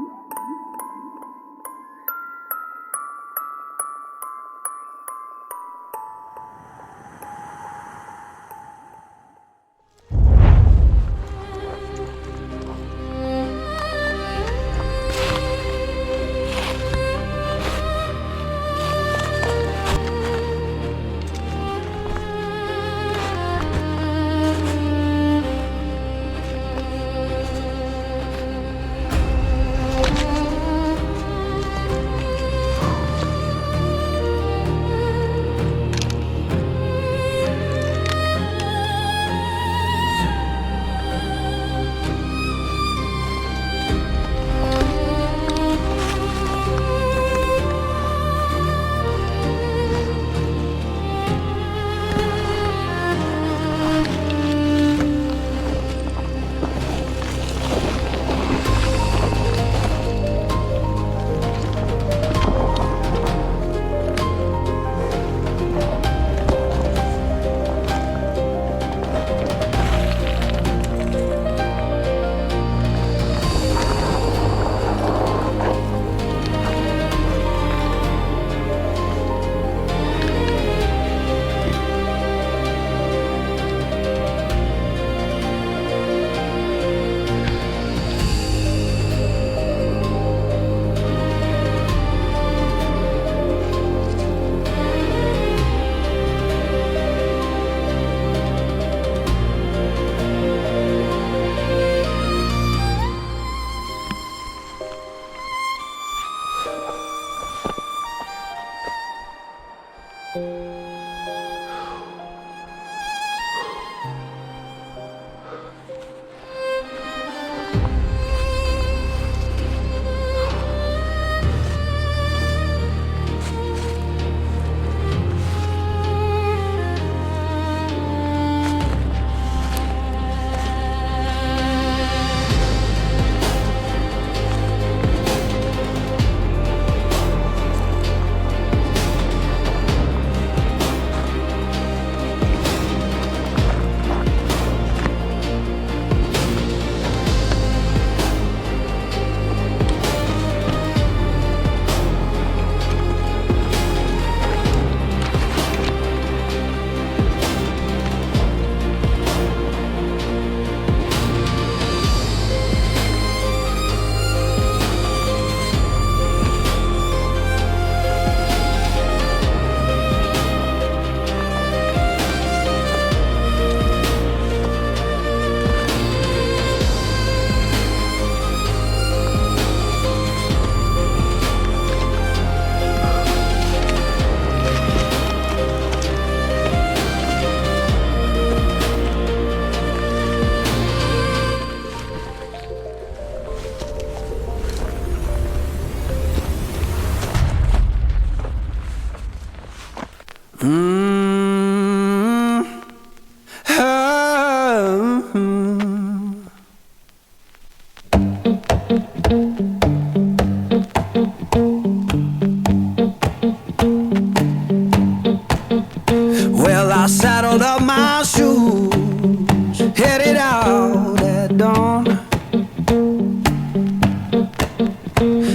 headed out at dawn.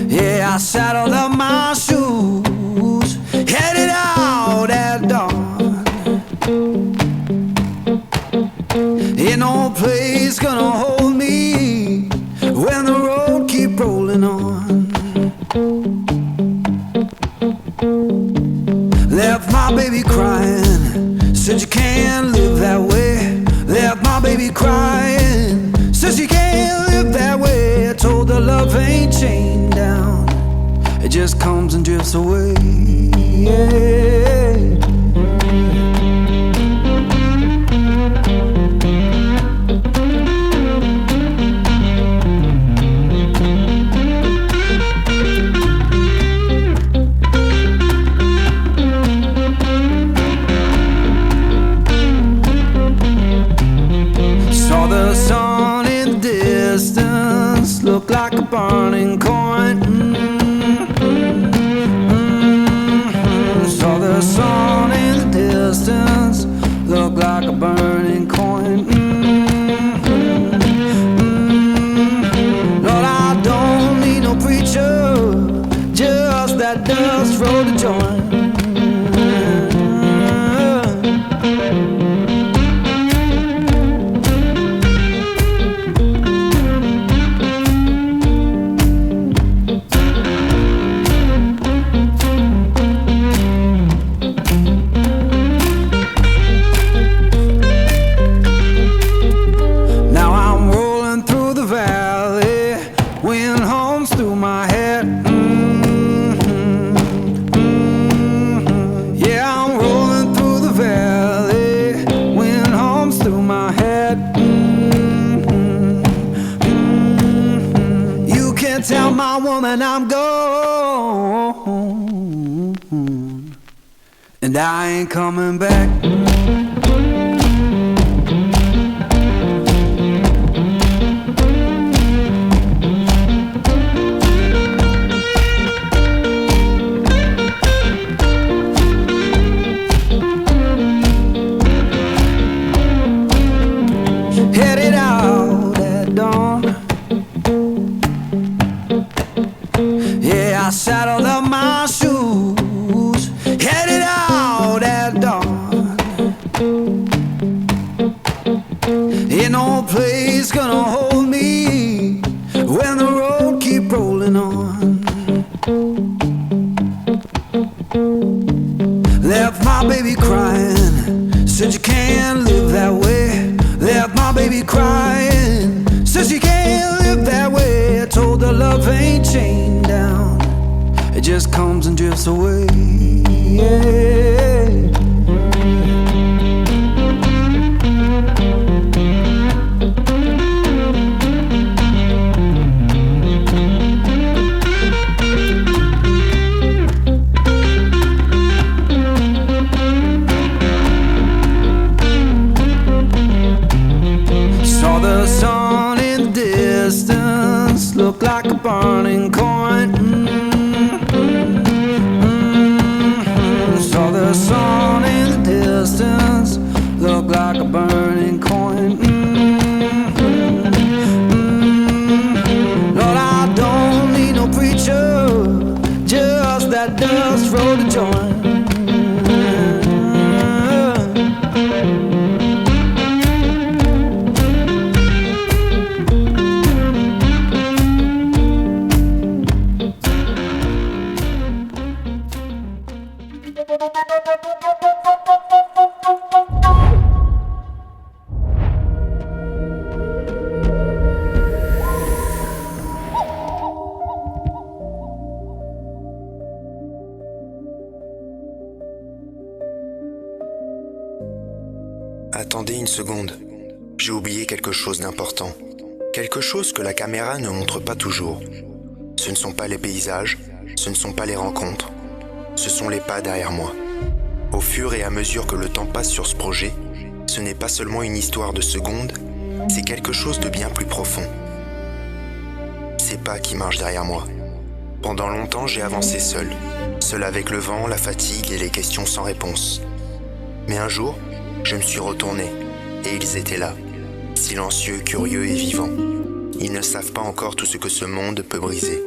Yeah, I saddled up my shoes, headed out at dawn. Ain't no place gonna hold me when the road keep rolling on. Left my baby crying, said you can't live that way. Left my baby crying, says you can't live that way. I told her love ain't chained down, it just comes and drifts away. Yeah. Saw the sun in the distance, looked like a burning coin. Saw the sun in the distance, looked like a burning coin. Lord, I don't need no preacher, just that dust roll to join. Tell my woman I'm gone, and I ain't coming back. Headed out at dawn. Yeah, I saddled up my shoes, headed out at dawn. Ain't no place gonna hold me when the road keep rolling on. Left my baby crying, said you can't live that way. Left my baby crying, says you can't live that way. I told her love ain't chained down, it just comes and drifts away. Yeah. Saw the sun in the distance, looked like a burning coin. Saw the sun in the distance, looked like a burning coin. Lord, I don't need no preacher, just that dust roll to join. Attendez une seconde, j'ai oublié quelque chose d'important. Quelque chose que la caméra ne montre pas toujours. Ce ne sont pas les paysages, ce ne sont pas les rencontres, ce sont les pas derrière moi. Au fur et à mesure que le temps passe sur ce projet, ce n'est pas seulement une histoire de secondes, c'est quelque chose de bien plus profond. Ces pas qui marchent derrière moi. Pendant longtemps, j'ai avancé seul, seul avec le vent, la fatigue et les questions sans réponse. Mais un jour, je me suis retourné, et ils étaient là. silencieux, curieux et vivants. Ils ne savent pas encore tout ce que ce monde peut briser.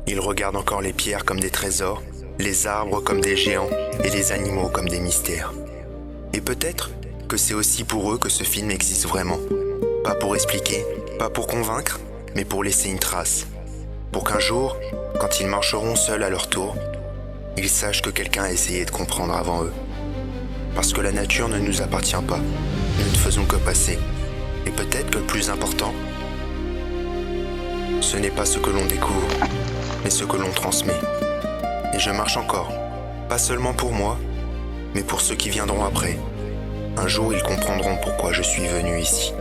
Ils regardent encore les pierres comme des trésors, les arbres comme des géants et les animaux comme des mystères. Et peut-être que c'est aussi pour eux que ce film existe vraiment. Pas pour expliquer, pas pour convaincre, mais pour laisser une trace. Pour qu'un jour, quand ils marcheront seuls à leur tour, ils sachent que quelqu'un a essayé de comprendre avant eux. Parce que la nature ne nous appartient pas, nous ne faisons que passer. Et peut-être que le plus important, ce n'est pas ce que l'on découvre, mais ce que l'on transmet. Et je marche encore, pas seulement pour moi, mais pour ceux qui viendront après. Un jour, ils comprendront pourquoi je suis venu ici.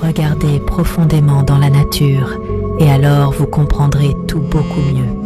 Regardez profondément dans la nature et alors vous comprendrez tout beaucoup mieux.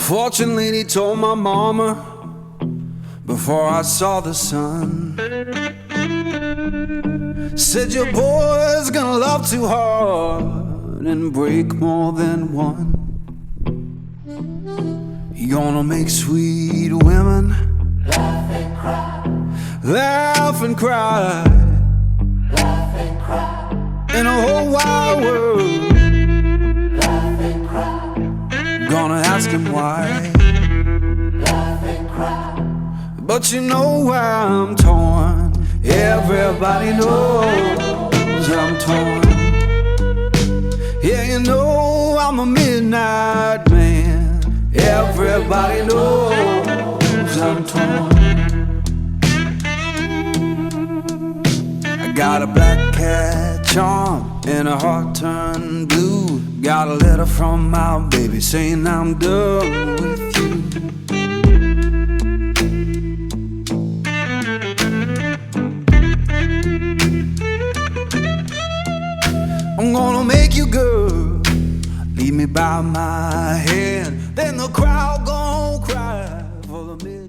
Fortune lady told my mama before I saw the sun. Said your boy's gonna love too hard and break more than one. He gonna make sweet women laugh and cry, laugh and cry, laugh and cry. In a whole wide world, laugh and cry. Gonna ask him why, laugh and cry. But you know why I'm torn. Everybody knows I'm torn. Yeah, you know I'm a midnight man. Everybody knows I'm torn. I got a black cat charm and a heart turned blue. Got a letter from my baby saying I'm done with you. I'm gonna make you good, leave me by my hand. Then the crowd gon' cry for the midnight.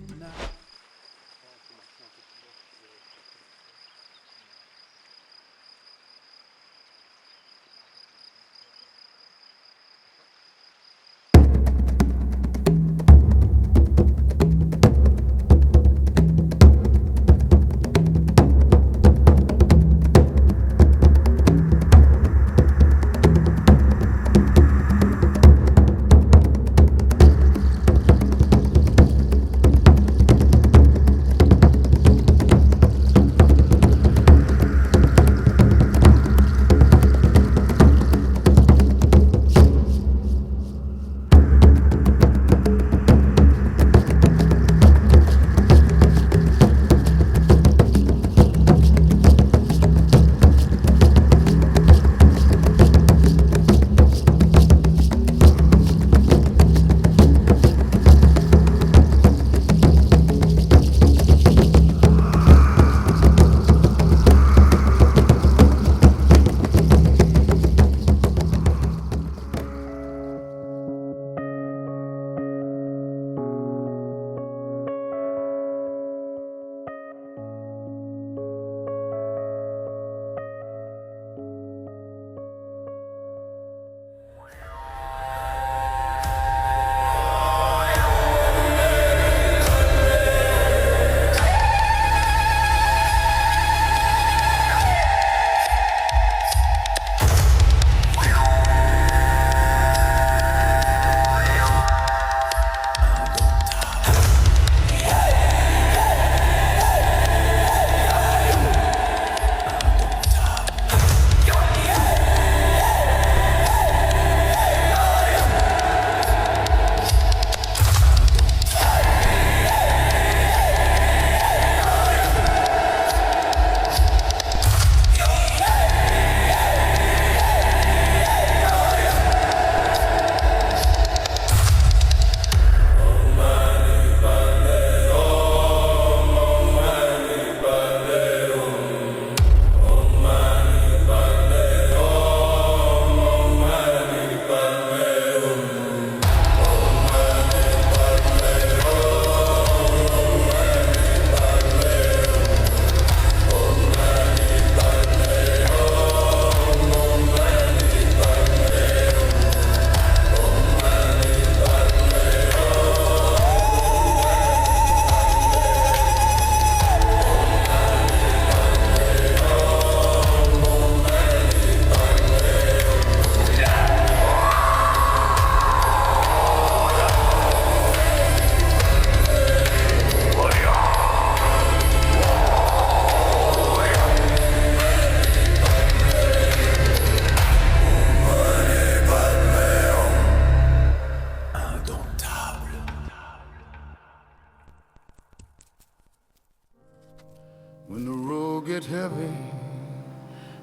Get heavy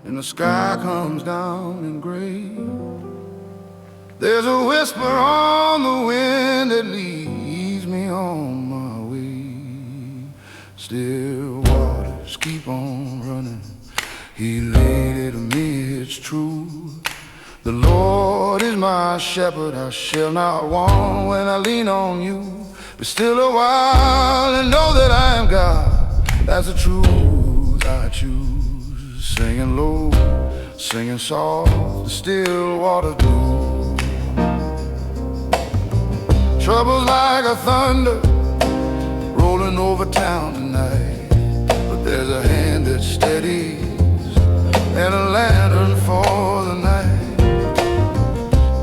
and the sky comes down in gray. There's a whisper on the wind that leads me on my way. Still waters keep on running. He laid it to me, it's true. The Lord is my shepherd, I shall not want when I lean on you. Be still a while and know that I am God. That's the truth I choose. Singing low, singing soft, the still waters blue. Troubles like a thunder rolling over town tonight, but there's a hand that steadies and a lantern for the night.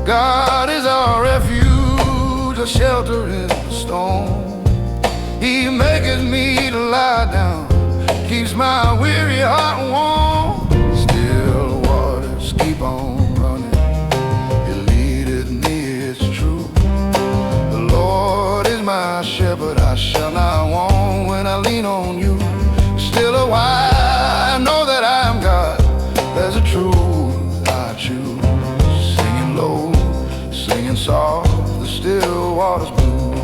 God is our refuge, a shelter in the storm. He maketh me to lie down, keeps my weary heart warm. Still waters keep on running, it leadeth me, it's true. The Lord is my shepherd, I shall not want when I lean on you. Still a while, I know that I am God. There's a truth I choose. Singing low, singing soft, the still waters blue.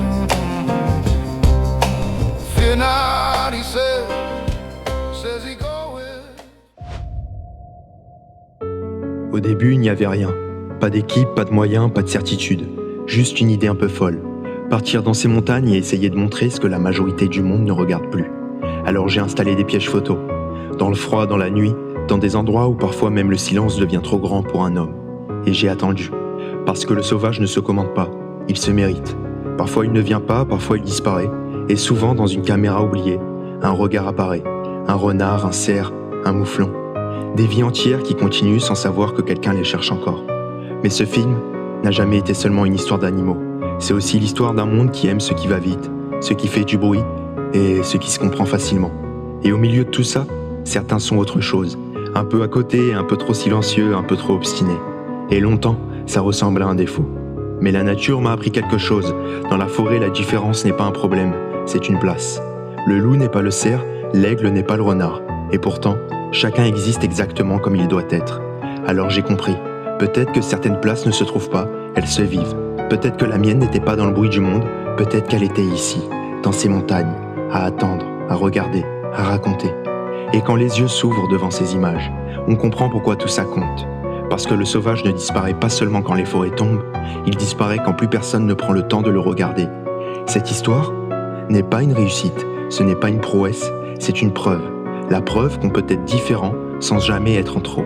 Fear not, he says he goeth. Au début, il n'y avait rien. Pas d'équipe, pas de moyens, pas de certitude. Juste une idée un peu folle. Partir dans ces montagnes et essayer de montrer ce que la majorité du monde ne regarde plus. Alors j'ai installé des pièges photos. Dans le froid, dans la nuit, dans des endroits où parfois même le silence devient trop grand pour un homme. Et j'ai attendu. Parce que le sauvage ne se commande pas, il se mérite. Parfois il ne vient pas, parfois il disparaît. Et souvent dans une caméra oubliée, un regard apparaît. Un renard, un cerf, un mouflon. Des vies entières qui continuent sans savoir que quelqu'un les cherche encore. Mais ce film n'a jamais été seulement une histoire d'animaux. C'est aussi l'histoire d'un monde qui aime ce qui va vite, ce qui fait du bruit et ce qui se comprend facilement. Et au milieu de tout ça, certains sont autre chose. Un peu à côté, un peu trop silencieux, un peu trop obstiné. Et longtemps, ça ressemble à un défaut. Mais la nature m'a appris quelque chose. Dans la forêt, la différence n'est pas un problème, c'est une place. Le loup n'est pas le cerf, l'aigle n'est pas le renard. Et pourtant, chacun existe exactement comme il doit être. Alors j'ai compris. Peut-être que certaines places ne se trouvent pas, elles se vivent. Peut-être que la mienne n'était pas dans le bruit du monde, peut-être qu'elle était ici, dans ces montagnes, à attendre, à regarder, à raconter. Et quand les yeux s'ouvrent devant ces images, on comprend pourquoi tout ça compte. Parce que le sauvage ne disparaît pas seulement quand les forêts tombent, il disparaît quand plus personne ne prend le temps de le regarder. Cette histoire n'est pas une réussite, ce n'est pas une prouesse, c'est une preuve. La preuve qu'on peut être différent sans jamais être en trop.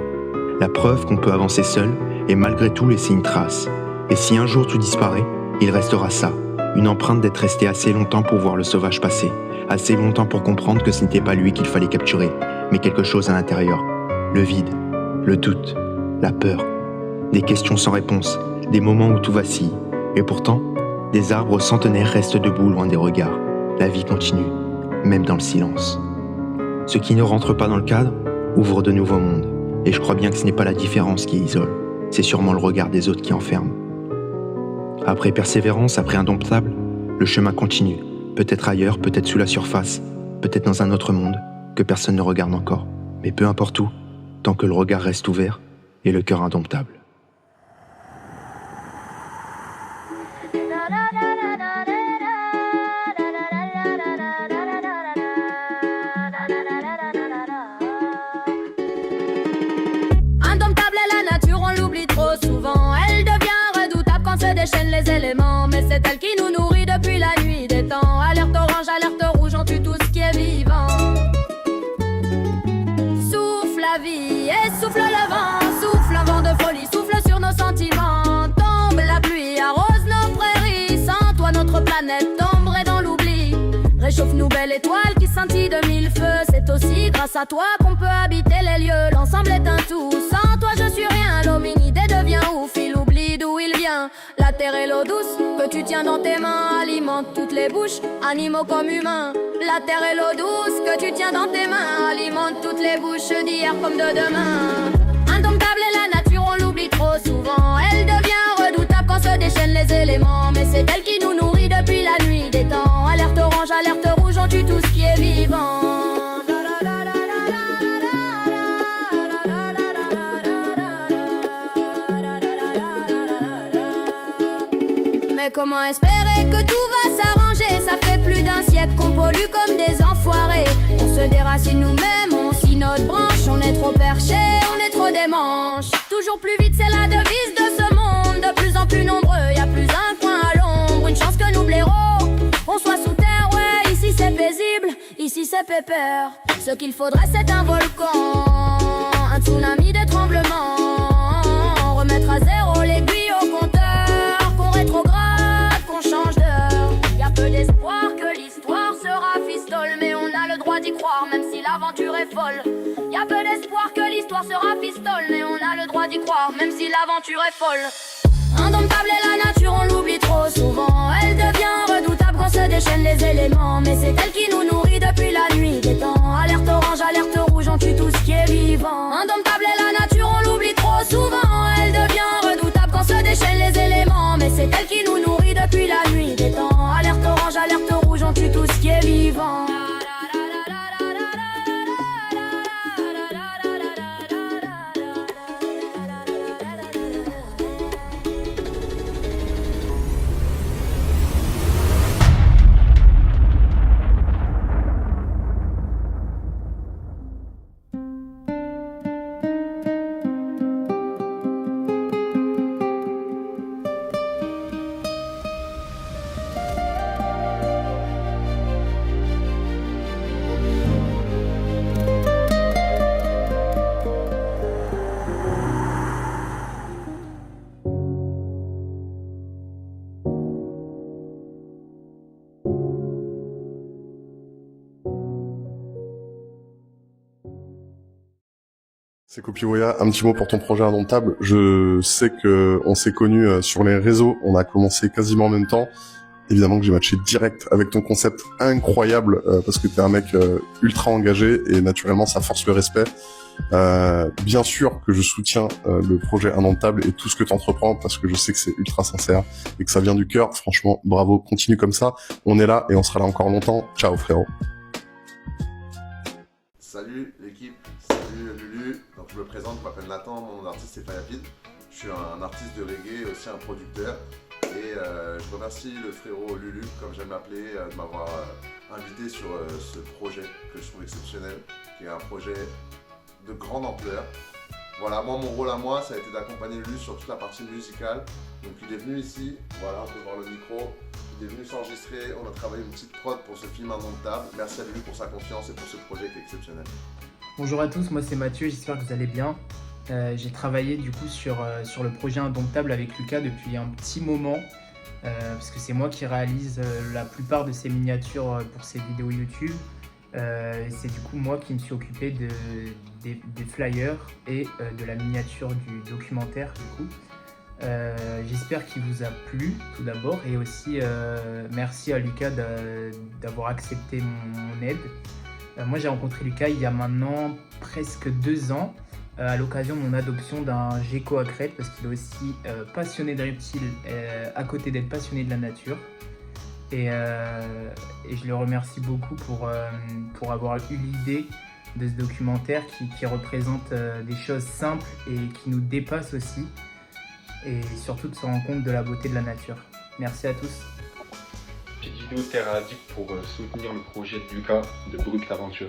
La preuve qu'on peut avancer seul et malgré tout laisser une trace. Et si un jour tout disparaît, il restera ça, une empreinte d'être resté assez longtemps pour voir le sauvage passer, assez longtemps pour comprendre que ce n'était pas lui qu'il fallait capturer, mais quelque chose à l'intérieur. Le vide, le doute, la peur, des questions sans réponse, des moments où tout vacille. Et pourtant, des arbres centenaires restent debout loin des regards. La vie continue, même dans le silence. Ce qui ne rentre pas dans le cadre ouvre de nouveaux mondes. Et je crois bien que ce n'est pas la différence qui isole, c'est sûrement le regard des autres qui enferme. Après persévérance, après indomptable, le chemin continue. Peut-être ailleurs, peut-être sous la surface, peut-être dans un autre monde que personne ne regarde encore. Mais peu importe où, tant que le regard reste ouvert et le cœur indomptable. Indomptable est la nature, on l'oublie trop souvent. Elle devient redoutable quand se déchaînent les éléments. Mais c'est elle qui nous nourrit depuis la nuit des temps. Alerte orange, alerte rouge, on tue tout ce qui est vivant. Souffle la vie et souffle le vent. Souffle un vent de folie, souffle sur nos sentiments. Tombe la pluie, arrose nos prairies. Sans toi notre planète tomberait dans l'oubli. Réchauffe-nous belle étoile qui scintille de mille feux. C'est aussi grâce à toi qu'on peut habiter les lieux. L'ensemble est un tout, sans toi je suis rien. L'hominidé devient ouf, il oublie d'où il vient. La terre et l'eau douce que tu tiens dans tes mains alimentent toutes les bouches, animaux comme humains. La terre et l'eau douce que tu tiens dans tes mains alimentent toutes les bouches d'hier comme de demain. Indomptable est la nature, on l'oublie trop souvent. Elle devient redoutable quand se déchaînent les éléments. Mais c'est elle qui nous nourrit depuis la nuit des temps. Alerte orange, alerte rouge, on tue tout ce qui est vivant. Mais comment espérer que tout va s'arranger? Ça fait plus d'un siècle qu'on pollue comme des enfoirés. On se déracine nous-mêmes, on scie notre branche. On est trop perché, on est trop démanche. Toujours toujours plus vite, c'est la devise de ce monde. De plus en plus nombreux, y a plus un coin à l'ombre. Une chance que nous blaireaux, on soit sous terre, ouais. Ici c'est paisible, ici c'est pépère. Ce qu'il faudrait c'est un volcan, un tsunami des tremblements. Remettre à zéro l'aiguille au compteur, qu'on rétrograde, qu'on change d'heure. Y a peu d'espoir que l'histoire se rafistole, mais on a le droit d'y croire même si l'aventure est folle. Y a peu d'espoir que l'histoire se rafistole, mais on a le droit d'y croire même si l'aventure est folle. Indomptable est la nature, on l'oublie trop souvent. Elle devient redoutable quand se déchaînent les éléments, mais c'est elle qui nous nourrit depuis la nuit des temps. Alerte orange, alerte rouge, on tue tout ce qui est vivant. Indomptable est la nature, on l'oublie trop souvent. Elle devient redoutable quand se déchaînent les éléments, mais c'est elle qui nous nourrit depuis la nuit des temps. Alerte orange, alerte rouge, on tue tout ce qui est vivant. C'est Copivoya, un petit mot pour ton projet Indomptable. Je sais que on s'est connus sur les réseaux, on a commencé quasiment en même temps. Évidemment que j'ai matché direct avec ton concept incroyable, parce que t'es un mec ultra engagé et naturellement ça force le respect. Bien sûr que je soutiens le projet Indomptable et tout ce que t'entreprends parce que je sais que c'est ultra sincère et que ça vient du cœur. Franchement, bravo, continue comme ça. On est là et on sera là encore longtemps. Ciao frérot. Salut l'équipe, salut Lulu. Donc je me présente, je m'appelle Nathan, mon artiste c'est Fayapid. Je suis un artiste de reggae et aussi un producteur. Et je remercie le frérot Lulu, comme j'aime l'appeler, de m'avoir invité sur ce projet que je trouve exceptionnel, qui est un projet de grande ampleur. Voilà, moi mon rôle à moi, ça a été d'accompagner Lulu sur toute la partie musicale. Donc il est venu ici, voilà, on peut voir le micro. Il est venu s'enregistrer, on a travaillé une petite prod pour ce film Indomptable. Merci à Lulu pour sa confiance et pour ce projet qui est exceptionnel. Bonjour à tous, moi c'est Mathieu, j'espère que vous allez bien. J'ai travaillé du coup sur le projet Indomptable avec Lucas depuis un petit moment, parce que c'est moi qui réalise la plupart de ses miniatures pour ses vidéos YouTube. C'est du coup moi qui me suis occupé des flyers et de la miniature du documentaire du coup. J'espère qu'il vous a plu tout d'abord et aussi merci à Lucas d'avoir accepté mon aide. Moi j'ai rencontré Lucas il y a maintenant presque 2 ans à l'occasion de mon adoption d'un gecko à crête parce qu'il est aussi passionné de reptiles à côté d'être passionné de la nature. Et je le remercie beaucoup pour avoir eu l'idée de ce documentaire qui représente des choses simples et qui nous dépassent aussi. Et surtout de se rendre compte de la beauté de la nature. Merci à tous. Petite vidéo terre addict pour soutenir le projet de Lucas de Brut l'Aventure.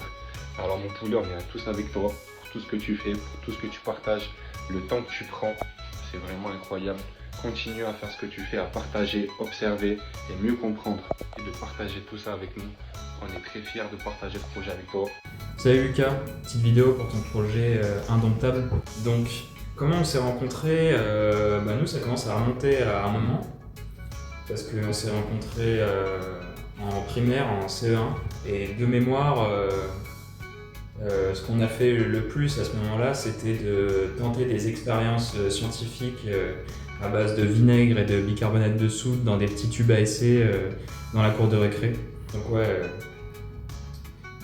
Alors mon poulet, on est tous avec toi pour tout ce que tu fais, pour tout ce que tu partages, le temps que tu prends, c'est vraiment incroyable. Continue à faire ce que tu fais, à partager, observer et mieux comprendre et de partager tout ça avec nous. On est très fiers de partager ce projet avec toi. Salut Lucas, petite vidéo pour ton projet Indomptable. Donc, comment on s'est rencontrés nous, ça commence à remonter à un moment. Parce qu'on s'est rencontrés en primaire, en CE1. Et de mémoire, ce qu'on a fait le plus à ce moment-là, c'était de tenter des expériences scientifiques à base de vinaigre et de bicarbonate de soude dans des petits tubes à essai dans la cour de récré. Donc ouais,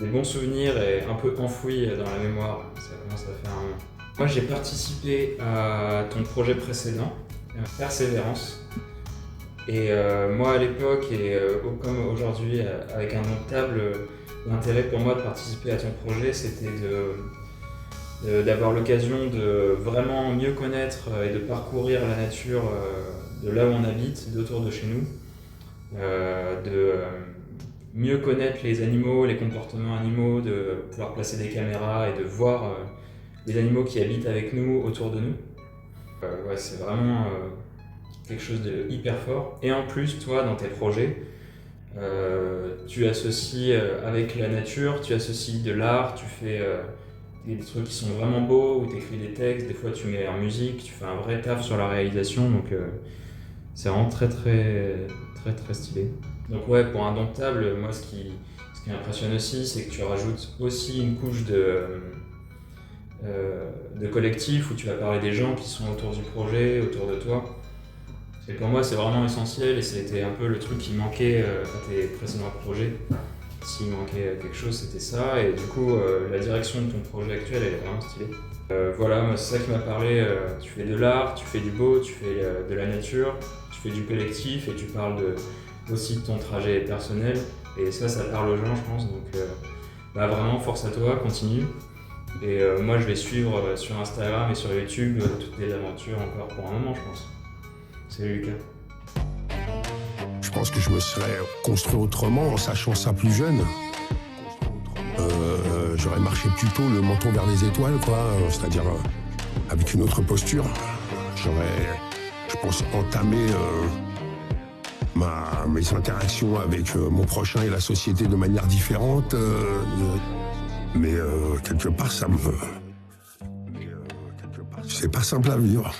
des bons souvenirs et un peu enfouis dans la mémoire, ça commence à faire un moment. Moi j'ai participé à ton projet précédent, Persévérance. Et moi à l'époque, et comme aujourd'hui avec Indomptable, l'intérêt pour moi de participer à ton projet, c'était d'avoir l'occasion de vraiment mieux connaître et de parcourir la nature de là où on habite, d'autour de chez nous, de mieux connaître les animaux, les comportements animaux, de pouvoir placer des caméras et de voir les animaux qui habitent avec nous autour de nous. Ouais, c'est vraiment quelque chose de hyper fort. Et en plus, toi, dans tes projets, tu associes avec la nature, tu associes de l'art, tu fais des trucs qui sont vraiment beaux, où tu écris des textes, des fois tu mets en musique, tu fais un vrai taf sur la réalisation, donc c'est vraiment très stylé. Donc ouais, pour Indomptable, moi ce qui impressionne aussi, c'est que tu rajoutes aussi une couche de collectif où tu vas parler des gens qui sont autour du projet, autour de toi. Et pour moi, c'est vraiment essentiel et c'était un peu le truc qui manquait à tes précédents projets. S'il manquait quelque chose, c'était ça. Et du coup, la direction de ton projet actuel, elle est vraiment stylée. Voilà, moi, c'est ça qui m'a parlé. Tu fais de l'art, tu fais du beau, tu fais de la nature, tu fais du collectif et tu parles aussi de ton trajet personnel. Et ça parle aux gens, je pense. Donc, vraiment, force à toi, continue. Et moi, je vais suivre sur Instagram et sur YouTube toutes tes aventures encore pour un moment, je pense. Salut Lucas. Je pense que je me serais construit autrement en sachant ça plus jeune. J'aurais marché plutôt le menton vers les étoiles, quoi, c'est-à-dire avec une autre posture. J'aurais, je pense, entamé mes interactions avec mon prochain et la société de manière différente. Mais quelque part, c'est pas simple à vivre.